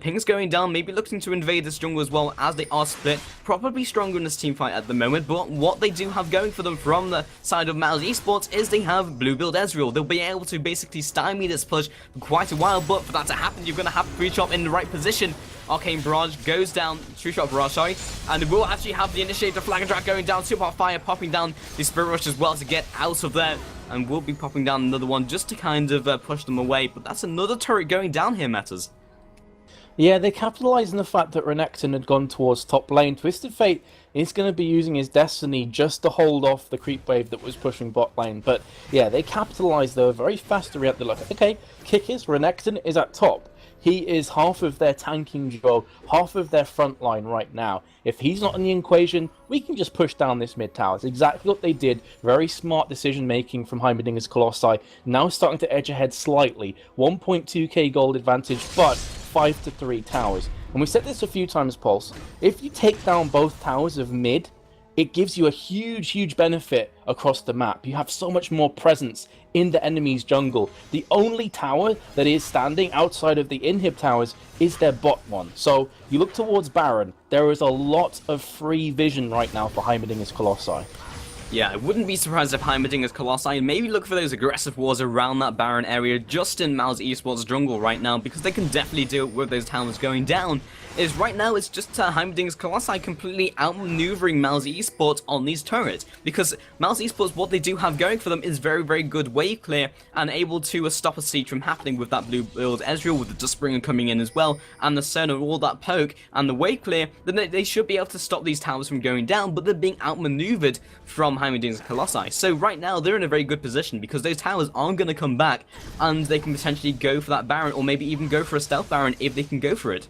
Ping's going down, maybe looking to invade this jungle as well, as they are split. Probably stronger in this team fight at the moment, but what they do have going for them from the side of Mousesports is they have blue build Ezreal. They'll be able to basically stymie this push for quite a while, but for that to happen, you're going to have Free Shot in the right position. Arcane Barrage goes down, True Shot Barrage, sorry, and we'll actually have the Initiator Flag and Drag going down, Super Hot Fire popping down the Spirit Rush as well to get out of there, and we'll be popping down another one just to kind of push them away, but that's another turret going down here, Matters. Yeah, they capitalised on the fact that Renekton had gone towards top lane. Twisted Fate is going to be using his Destiny just to hold off the creep wave that was pushing bot lane. But yeah, they capitalised. They were very fast to react. They're like, okay, Kickers, Renekton is at top. He is half of their tanking job, half of their front line right now. If he's not in the equation, we can just push down this mid tower. It's exactly what they did. Very smart decision making from Heimerdingers Colossi. Now starting to edge ahead slightly. 1.2k gold advantage, but 5-3 towers. And we said this a few times, Pulse. If you take down both towers of mid, it gives you a huge benefit across the map. You have so much more presence in the enemy's jungle. The only tower that is standing outside of the inhib towers is their bot one. So you look towards Baron, there is a lot of free vision right now for Heimerdingers Colossi. Yeah, I wouldn't be surprised if Heimerdingers Colossi maybe look for those aggressive wars around that Baron area just in Mousesports jungle right now, because they can definitely deal with those towers going down. Is right now it's just Heimerdingers Colossi completely outmaneuvering Mousesports on these turrets, because Mousesports, what they do have going for them is very good wave clear and able to stop a siege from happening with that blue build Ezreal, with the Dustspringer coming in as well, and the Sun and all that poke and the wave clear. Then they should be able to stop these towers from going down, but they're being outmaneuvered from Heimerdingers Colossi. So right now they're in a very good position, because those towers aren't going to come back, and they can potentially go for that Baron, or maybe even go for a stealth Baron if they can go for it.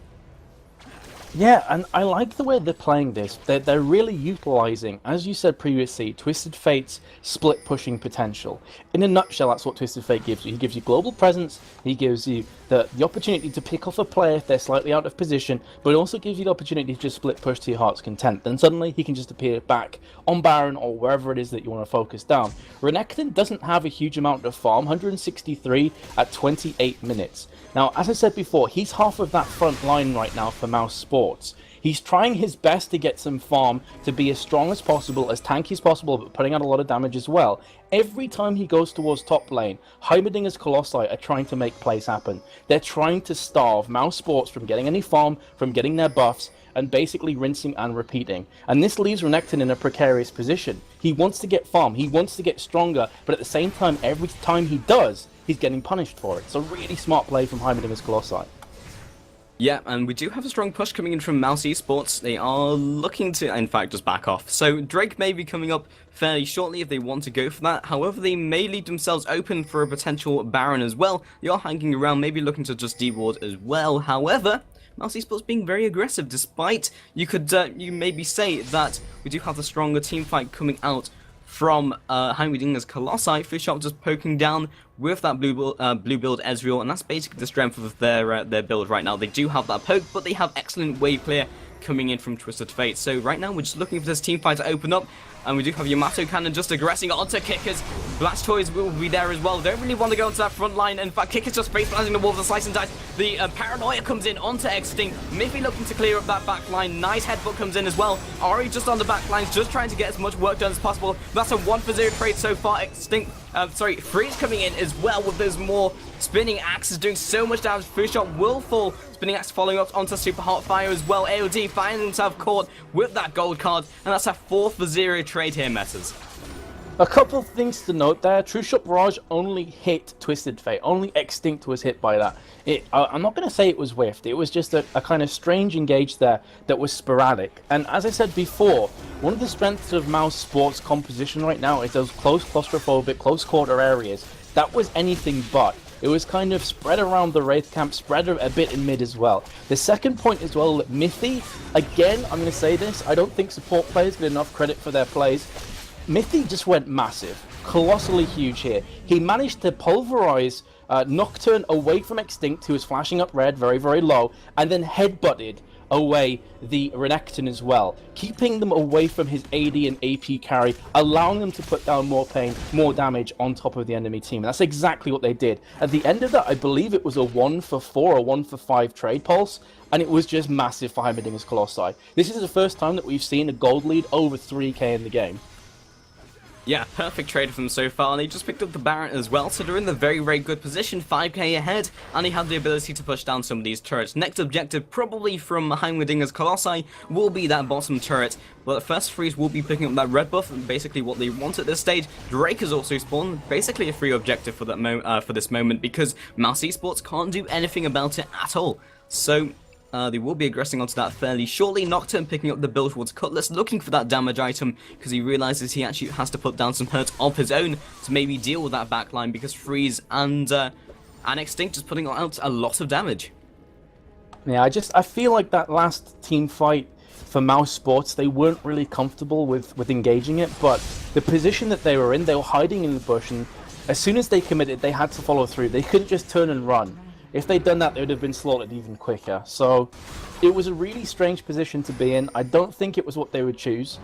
Yeah, and I like the way they're playing this. They're really utilizing, as you said previously, Twisted Fate's split pushing potential. In a nutshell, that's what Twisted Fate gives you. He gives you global presence, he gives you the opportunity to pick off a player if they're slightly out of position, but it also gives you the opportunity to just split push to your heart's content. Then suddenly he can just appear back on Baron or wherever it is that you want to focus down. Renekton doesn't have a huge amount of farm, 163 at 28 minutes. Now, as I said before, he's half of that front line right now for Mousesports. He's trying his best to get some farm, to be as strong as possible, as tanky as possible, but putting out a lot of damage as well. Every time he goes towards top lane, Heimerdingers Colossi are trying to make plays happen. They're trying to starve Mousesports from getting any farm, from getting their buffs, and basically rinsing and repeating. And this leaves Renekton in a precarious position. He wants to get farm, he wants to get stronger, but at the same time, every time he does, he's getting punished for it. So really smart play from Heimerdingers Colossi. Yeah, and we do have a strong push coming in from Mousesports. They are looking to, in fact, just back off. So Drake may be coming up fairly shortly if they want to go for that. However, they may leave themselves open for a potential Baron as well. They are hanging around, maybe looking to just deward as well. However, Mousesports being very aggressive, despite you maybe say that we do have the stronger team fight coming out from Heimerdingers Colossi. Fishop just poking down with that blue build Ezreal, and that's basically the strength of their build right now. They do have that poke, but they have excellent wave clear coming in from Twisted Fate. So right now we're just looking for this team fight to open up, and we do have Yamato Cannon just aggressing onto Kickers. Blastoise will be there as well. Don't really want to go into that front line. In fact, Kickers just face planting the wall with a slice and dice. The Paranoia comes in onto Extinct. Miffy looking to clear up that back line. Nice headbutt comes in as well. Ari just on the back lines, just trying to get as much work done as possible. That's a 1-for-0 trade so far. Freeze coming in as well with those more spinning axes doing so much damage. First shot will fall. Spinning axe following up onto Super Hot Fire as well. AOD finding himself caught with that gold card, and that's a 4-for-0 trade here, Messes. A couple of things to note there. True Shot Barrage only hit Twisted Fate. Only Extinct was hit by that. I'm not going to say it was whiffed. It was just a kind of strange engage there that was sporadic. And as I said before, one of the strengths of Mousesports' composition right now is those close claustrophobic, close quarter areas. That was anything but. It was kind of spread around the Wraith camp, spread a bit in mid as well. The second point as well, Mithy, again, I'm going to say this, I don't think support players get enough credit for their plays. Mithy just went massive, colossally huge here. He managed to pulverize Nocturne away from Extinct, who was flashing up red very low, and then headbutted away the Renekton as well, keeping them away from his AD and AP carry, allowing them to put down more pain, more damage on top of the enemy team. And that's exactly what they did. At the end of that, I believe it was a 1-for-4 or 1-for-5 trade pulse, and it was just massive for Heimerdingers Colossi. This is the first time that we've seen a gold lead over 3k in the game. Yeah, perfect trade from so far, and they just picked up the Baron as well, so they're in the very good position, 5k ahead, and they have the ability to push down some of these turrets. Next objective, probably from Heimerdingers Colossi, will be that bottom turret. Well, at first, Freeze will be picking up that red buff, and basically what they want at this stage. Drake has also spawned, basically a free objective for that for this moment, because Mousesports can't do anything about it at all. So they will be aggressing onto that fairly shortly. Nocturne picking up the build towards Cutlass, looking for that damage item, because he realizes he actually has to put down some hurt of his own to maybe deal with that backline, because Freeze and Extinct is putting out a lot of damage. Yeah, I feel like that last team fight for Mousesports, they weren't really comfortable with engaging it, but the position that they were hiding in the bush, and as soon as they committed, they had to follow through. They couldn't just turn and run. If they'd done that, they would have been slaughtered even quicker. So it was a really strange position to be in. I don't think it was what they would choose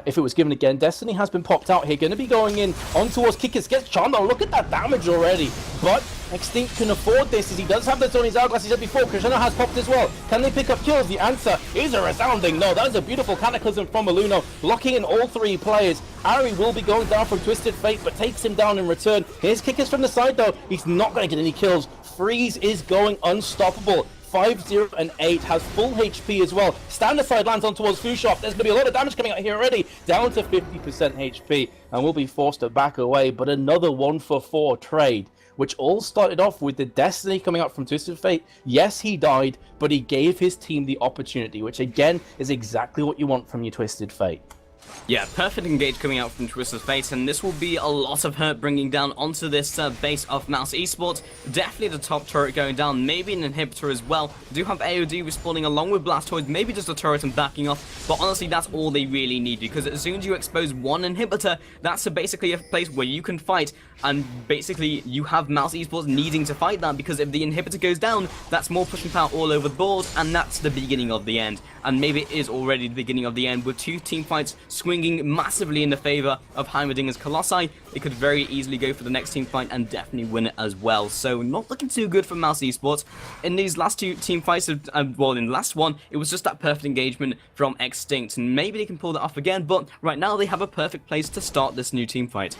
if it was given again. Destiny has been popped out here, going to be going in on towards Kickers. Gets charmed though, look at that damage already. But Extinct can afford this as he does have the Tony's Hourglass he said before. Krishna has popped as well. Can they pick up kills? The answer is a resounding no. That is a beautiful Cataclysm from Aluno, locking in all three players. Ari will be going down from Twisted Fate, but takes him down in return. Here's Kickers from the side though. He's not going to get any kills. Freeze is going unstoppable. 5, 0, and 8 has full HP as well. Standard side lands on towards Fushop. There's going to be a lot of damage coming out here already. Down to 50% HP and will be forced to back away. But another 1-for-4 trade, which all started off with the Destiny coming out from Twisted Fate. Yes, he died, but he gave his team the opportunity, which again is exactly what you want from your Twisted Fate. Yeah, perfect engage coming out from Twisted Fate, and this will be a lot of hurt bringing down onto this base of Mousesports. Definitely the top turret going down, maybe an inhibitor as well. Do have AOD respawning along with Blastoise, maybe just a turret and backing off, but honestly that's all they really need, because as soon as you expose one inhibitor, that's basically a place where you can fight, and basically you have Mousesports needing to fight that, because if the inhibitor goes down, that's more pushing power all over the board, and that's the beginning of the end. And maybe it is already the beginning of the end, with two team fights swinging massively in the favor of Heimerdingers Colossi. They could very easily go for the next team fight and definitely win it as well. So not looking too good for Mousesports. In these last two team fights, well, in the last one, it was just that perfect engagement from Extinct, and maybe they can pull that off again, but right now they have a perfect place to start this new team fight.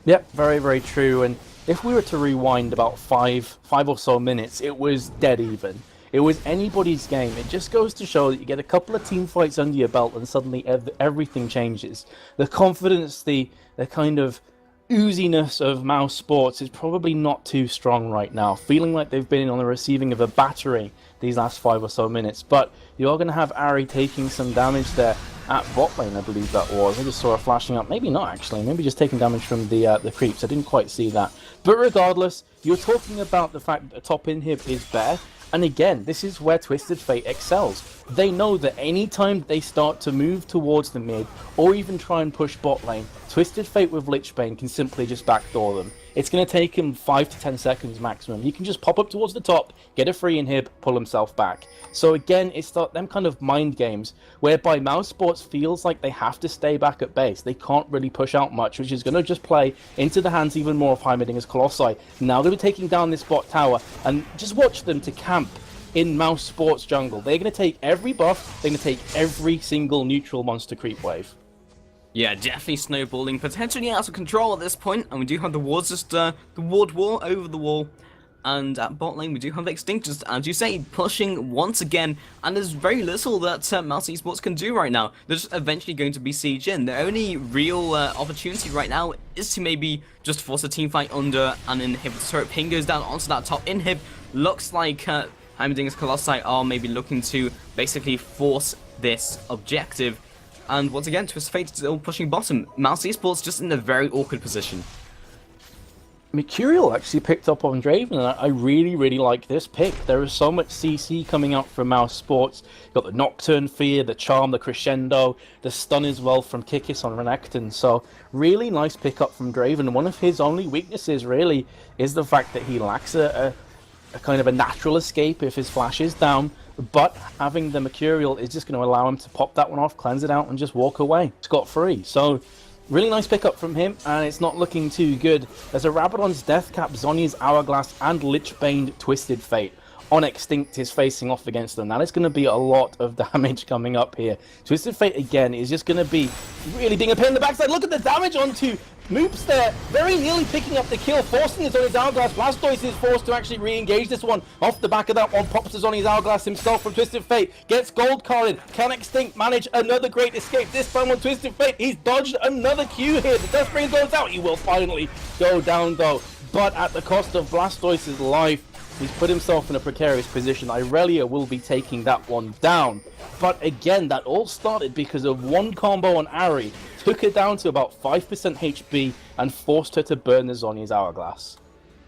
Yep, very, very true. And if we were to rewind about five or so minutes, it was dead even. It was anybody's game. It just goes to show that you get a couple of team fights under your belt and suddenly everything changes. The confidence, the kind of ooziness of Mousesports is probably not too strong right now, feeling like they've been on the receiving of a battering these last 5 or so minutes. But you are going to have Ari taking some damage there at bot lane, I believe that was. I just saw her flashing up. Maybe not, actually. Maybe just taking damage from the creeps. I didn't quite see that. But regardless, you're talking about the fact that the top inhib is bare. And again, this is where Twisted Fate excels. They know that anytime they start to move towards the mid, or even try and push bot lane, Twisted Fate with Lichbane can simply just backdoor them. It's going to take him 5 to 10 seconds maximum. He can just pop up towards the top, get a free inhib, pull himself back. So again, it's them kind of mind games, whereby Mousesports feels like they have to stay back at base. They can't really push out much, which is going to just play into the hands even more of Heimerdingers Colossi. Now going to be taking down this bot tower, and just watch them to camp in Mousesports jungle. They're going to take every buff, they're going to take every single neutral monster creep wave. Yeah, definitely snowballing, potentially out of control at this point, and we do have the wards, just the ward wall over the wall. And at bot lane, we do have Extinct, just as you say, pushing once again, and there's very little that Mousesports can do right now. They're just eventually going to be sieged in. The only real opportunity right now is to maybe just force a team fight under an inhibitor turret. Ping goes down onto that top inhib. Looks like Heimerdingers Colossi are maybe looking to basically force this objective. And once again, Twisted Fate still pushing bottom. Mousesports just in a very awkward position. Mercurial actually picked up on Draven, and I really, really like this pick. There is so much CC coming out from Mousesports. You've got the Nocturne Fear, the Charm, the Crescendo, the Stun as well from Kikis on Renekton. So really nice pickup from Draven. One of his only weaknesses really is the fact that he lacks a kind of a natural escape if his flash is down. But having the Mercurial is just going to allow him to pop that one off, cleanse it out, and just walk away scot-free. So really nice pickup from him, and it's not looking too good. There's a Rabadon's Deathcap, Zhonya's Hourglass, and Lichbane Twisted Fate. On Extinct is facing off against them. That is going to be a lot of damage coming up here. Twisted Fate, again, is just going to be really being a pain in the backside. Look at the damage onto Moops there. Very nearly picking up the kill, forcing his Zhonya's Hourglass. Blastoise is forced to actually re-engage this one. Off the back of that one, pops to Zhonya's Hourglass himself from Twisted Fate. Gets gold carded. Can Extinct manage another great escape? This time on Twisted Fate, he's dodged another Q here. The Death Spring goes out. He will finally go down, though. But at the cost of Blastoise's life. He's put himself in a precarious position. Irelia will be taking that one down. But again, that all started because of one combo on Ari. Took her down to about 5% HP and forced her to burn the Zhonya's Hourglass.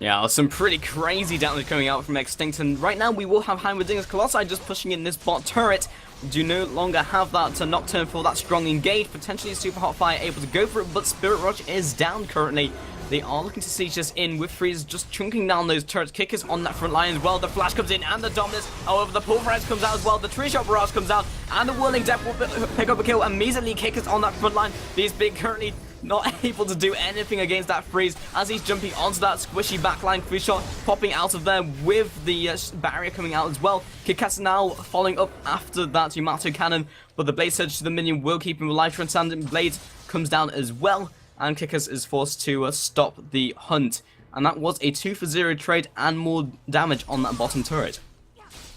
Yeah, some pretty crazy damage coming out from Extinct, and right now we will have Heimerdingers Colossi just pushing in this bot turret. Do no longer have that Nocturne for that strong engage. Potentially Super Hot Fire able to go for it, but Spirit Rush is down currently. They are looking to siege this in with Freeze just chunking down those turret kickers on that front line as well. The Flash comes in and the Dominus. However, the Pulverize comes out as well. The Tree Shot Barrage comes out and the Whirling Death will pick up a kill immediately. Kickers on that front line. These big currently not able to do anything against that Freeze as he's jumping onto that squishy backline. Free Shot popping out of there with the barrier coming out as well. Kikas now following up after that Yamato Cannon, but the Blade Surge to the minion will keep him alive. Transcendent Blade comes down as well, and Kikas is forced to stop the hunt. And that was a 2-for-0 trade and more damage on that bottom turret.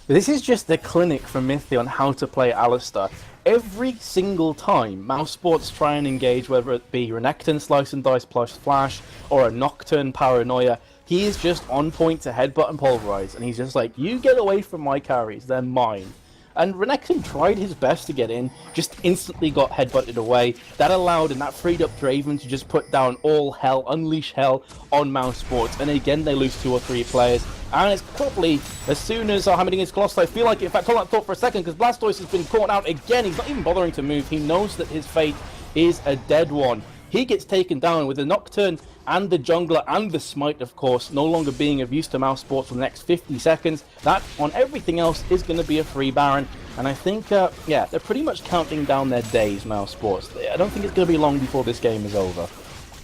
This is just the clinic for Mythi on how to play Alistar. Every single time Mousesports try and engage, whether it be Renekton Slice and Dice plus Flash or a Nocturne Paranoia, he is just on point to headbutt and pulverize, and he's just like, you get away from my carries, they're mine. And Renekton tried his best to get in, just instantly got headbutted away. That allowed and that freed up Draven to just put down all hell, unleash hell on Mousesports. And again, they lose 2 or 3 players. And it's probably as soon as Heimerdingers Colossi, I feel like, in fact, hold on thought for a second, because Blastoise has been caught out again. He's not even bothering to move. He knows that his fate is a dead one. He gets taken down with the Nocturne and the Jungler and the Smite, of course, no longer being of use to Mousesports for the next 50 seconds. That, on everything else, is going to be a free Baron. And I think, yeah, they're pretty much counting down their days, Mousesports. I don't think it's going to be long before this game is over.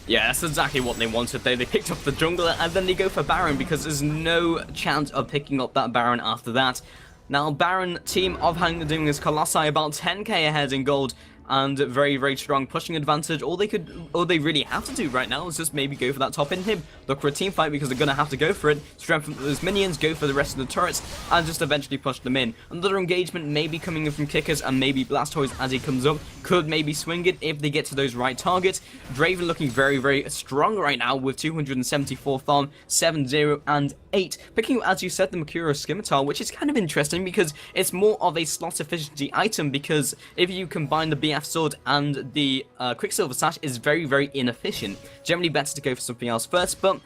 Yeah, that's exactly what they wanted. They picked up the Jungler and then they go for Baron because there's no chance of picking up that Baron after that. Now, Baron team of Heimerdingers Colossi about 10k ahead in gold. And very, very strong pushing advantage. All they really have to do right now is just maybe go for that top inhib, look for a team fight because they're going to have to go for it, strengthen those minions, go for the rest of the turrets, and just eventually push them in. Another engagement maybe coming in from Kickers and maybe Blastoise as he comes up, could maybe swing it if they get to those right targets. Draven looking very, very strong right now with 274 farm, 7-0 and 8. Picking, as you said, the Makura Scimitar, which is kind of interesting because it's more of a slot efficiency item because if you combine the BF Sword and the Quicksilver Sash is very, very inefficient. Generally better to go for something else first, but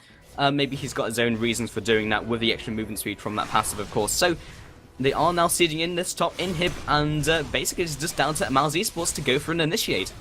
maybe he's got his own reasons for doing that with the extra movement speed from that passive, of course. So they are now sieging in this top inhib, and basically it's just down to Mousesports to go for an initiate.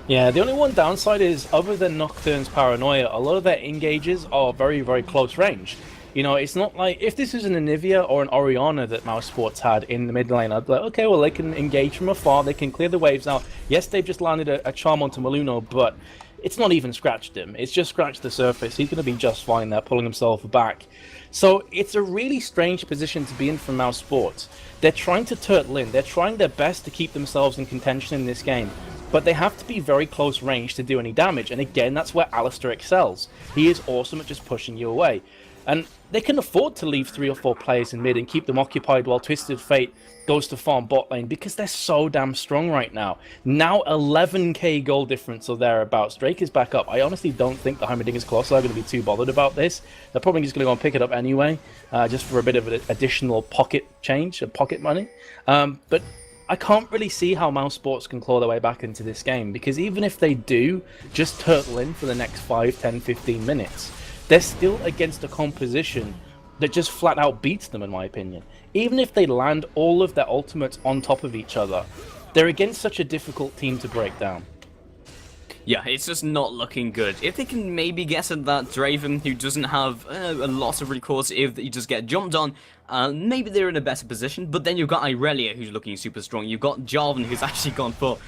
Yeah, the only one downside is, other than Nocturne's Paranoia, a lot of their engages are very, very close range. You know, it's not like, if this is an Anivia or an Orianna that Mousesports had in the mid lane, I'd be like, okay, well, they can engage from afar, they can clear the waves out. Yes, they've just landed a charm onto Maluno, but it's not even scratched him. It's just scratched the surface. He's going to be just fine there, pulling himself back. So it's a really strange position to be in for Mousesports. They're trying to turtle in. They're trying their best to keep themselves in contention in this game. But they have to be very close range to do any damage. And again, that's where Alistar excels. He is awesome at just pushing you away. And they can afford to leave 3 or 4 players in mid and keep them occupied while Twisted Fate goes to farm bot lane because they're so damn strong right now. Now 11k goal difference or thereabouts. Drake is back up. I honestly don't think the Heimerdingers Colossi are going to be too bothered about this. They're probably just going to go and pick it up anyway, just for a bit of an additional pocket change, pocket money. But I can't really see how Mousesports can claw their way back into this game, because even if they do just turtle in for the next 5, 10, 15 minutes, they're still against a composition that just flat out beats them, in my opinion. Even if they land all of their ultimates on top of each other, they're against such a difficult team to break down. Yeah, it's just not looking good. If they can maybe get at that Draven, who doesn't have a lot of recourse if you just get jumped on, maybe they're in a better position. But then you've got Irelia, who's looking super strong. You've got Jarvan, who's actually gone for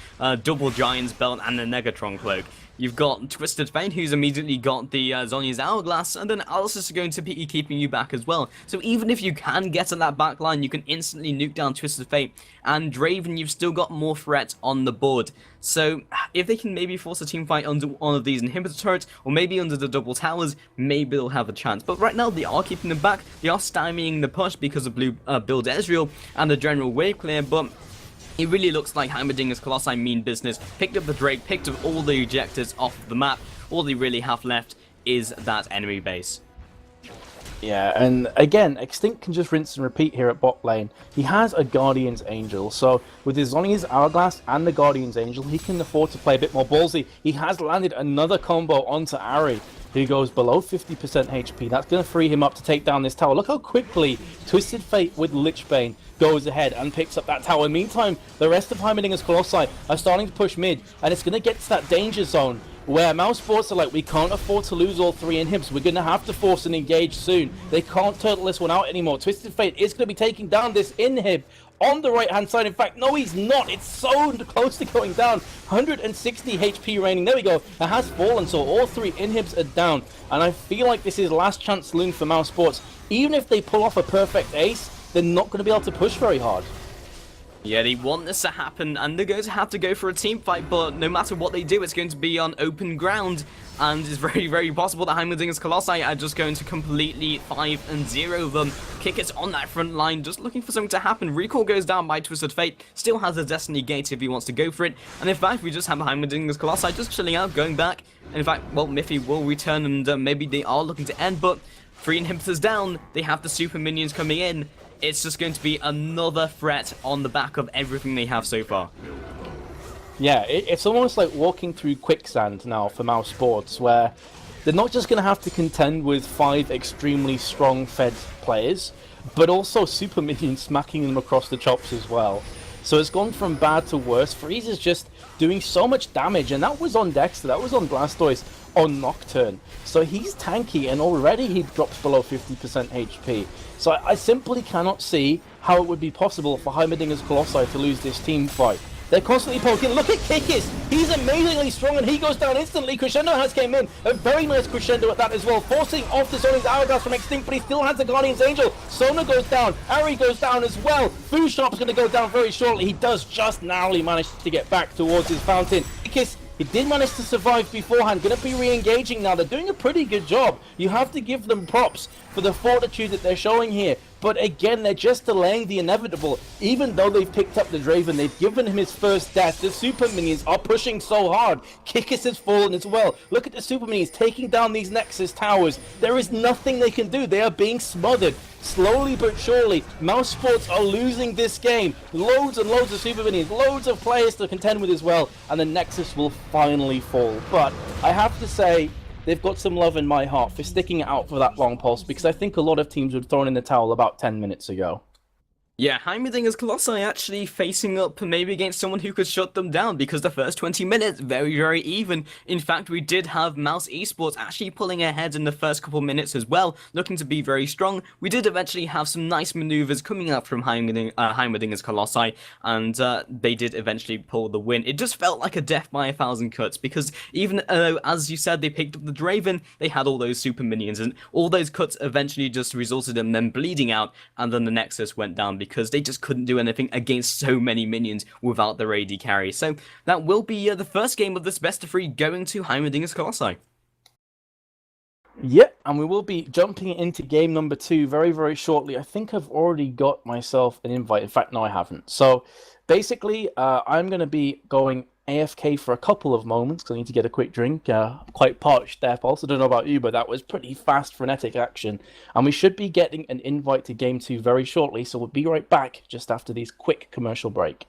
double Giant's Belt and a Negatron Cloak. You've got Twisted Fate, who's immediately got the Zhonya's Hourglass, and then Alice is going to be keeping you back as well. So even if you can get at that back line, you can instantly nuke down Twisted Fate, and Draven, you've still got more threats on the board. So if they can maybe force a team fight under one of these inhibitor turrets, or maybe under the double towers, maybe they'll have a chance. But right now, they are keeping them back. They are stymieing the push because of Blue Build Ezreal and the general wave clear, but it really looks like Heimerdingers Colossi mean business. Picked up the Drake, picked up all the ejectors off of the map. All they really have left is that enemy base. Yeah, and again, Extinct can just rinse and repeat here at bot lane. He has a Guardian's Angel, so with his Zhonya's Hourglass and the Guardian's Angel, he can afford to play a bit more ballsy. He has landed another combo onto Ahri, who goes below 50% HP. That's going to free him up to take down this tower. Look how quickly Twisted Fate with Lichbane goes ahead and picks up that tower. Meantime, the rest of Heimerdingers Colossi are starting to push mid, and it's going to get to that danger zone where Mousesports are like, we can't afford to lose all 3 inhibs. We're going to have to force an engage soon. They can't turtle this one out anymore. Twisted Fate is going to be taking down this inhib on the right-hand side. In fact, no, he's not. It's so close to going down. 160 HP remaining. There we go. It has fallen, so all 3 inhibs are down. And I feel like this is last chance saloon for Mousesports. Even if they pull off a perfect ace, they're not going to be able to push very hard. Yeah, they want this to happen, and they're going to have to go for a team fight, but no matter what they do, it's going to be on open ground, and it's very, very possible that Heimerdingers Colossi are just going to completely 5-0 them. Kick it on that front line, just looking for something to happen. Recall goes down by Twisted Fate, still has a Destiny Gate if he wants to go for it, and in fact, we just have Heimerdingers Colossi just chilling out, going back, and in fact, well, Miffy will return, and maybe they are looking to end, but 3 inhibitors down, they have the super minions coming in. It's just going to be another threat on the back of everything they have so far. Yeah, it's almost like walking through quicksand now for Mousesports, where they're not just going to have to contend with 5 extremely strong fed players, but also super minions smacking them across the chops as well. So it's gone from bad to worse. Freeze is just doing so much damage, and that was on Dexter, that was on Blastoise, on Nocturne. So he's tanky, and already he drops below 50% HP. So I simply cannot see how it would be possible for Heimerdingers Colossi to lose this team fight. They're constantly poking. Look at Kikis! He's amazingly strong, and he goes down instantly. Crescendo has came in. A very nice Crescendo at that as well, forcing off the Sony's Hourglass from Extinct, but he still has the Guardian's Angel. Sona goes down. Ari goes down as well. Foo Sharp's going to go down very shortly. He does just narrowly manage to get back towards his fountain. Kikis, he did manage to survive beforehand. Going to be re-engaging now. They're doing a pretty good job. You have to give them props for the fortitude that they're showing here. But again, they're just delaying the inevitable. Even though they've picked up the Draven, they've given him his first death. The super minions are pushing so hard. Kikis has fallen as well. Look at the super minions taking down these Nexus towers. There is nothing they can do. They are being smothered. Slowly but surely, Mousesports are losing this game. Loads and loads of super minions, loads of players to contend with as well, and the Nexus will finally fall. But I have to say, they've got some love in my heart for sticking it out for that long pulse, because I think a lot of teams would have thrown in the towel about 10 minutes ago. Yeah, Heimerdingers Colossi actually facing up maybe against someone who could shut them down, because the first 20 minutes, very, very even. In fact, we did have Mousesports actually pulling ahead in the first couple minutes as well, looking to be very strong. We did eventually have some nice maneuvers coming up from Heimerdingers Colossi, and they did eventually pull the win. It just felt like a death by 1,000 cuts, because even though, as you said, they picked up the Draven, they had all those super minions, and all those cuts eventually just resulted in them bleeding out, and then the Nexus went down, because they just couldn't do anything against so many minions without their AD carry. So that will be the first game of this best of 3 going to Heimerdingers Colossi. Yep, and we will be jumping into game number 2 very, very shortly. I think I've already got myself an invite. In fact, no, I haven't. So basically, I'm going to be going AFK for a couple of moments because I need to get a quick drink. Quite parched there, Pulse. I don't know about you, but that was pretty fast, frenetic action. And we should be getting an invite to game 2 very shortly, so we'll be right back just after this quick commercial break.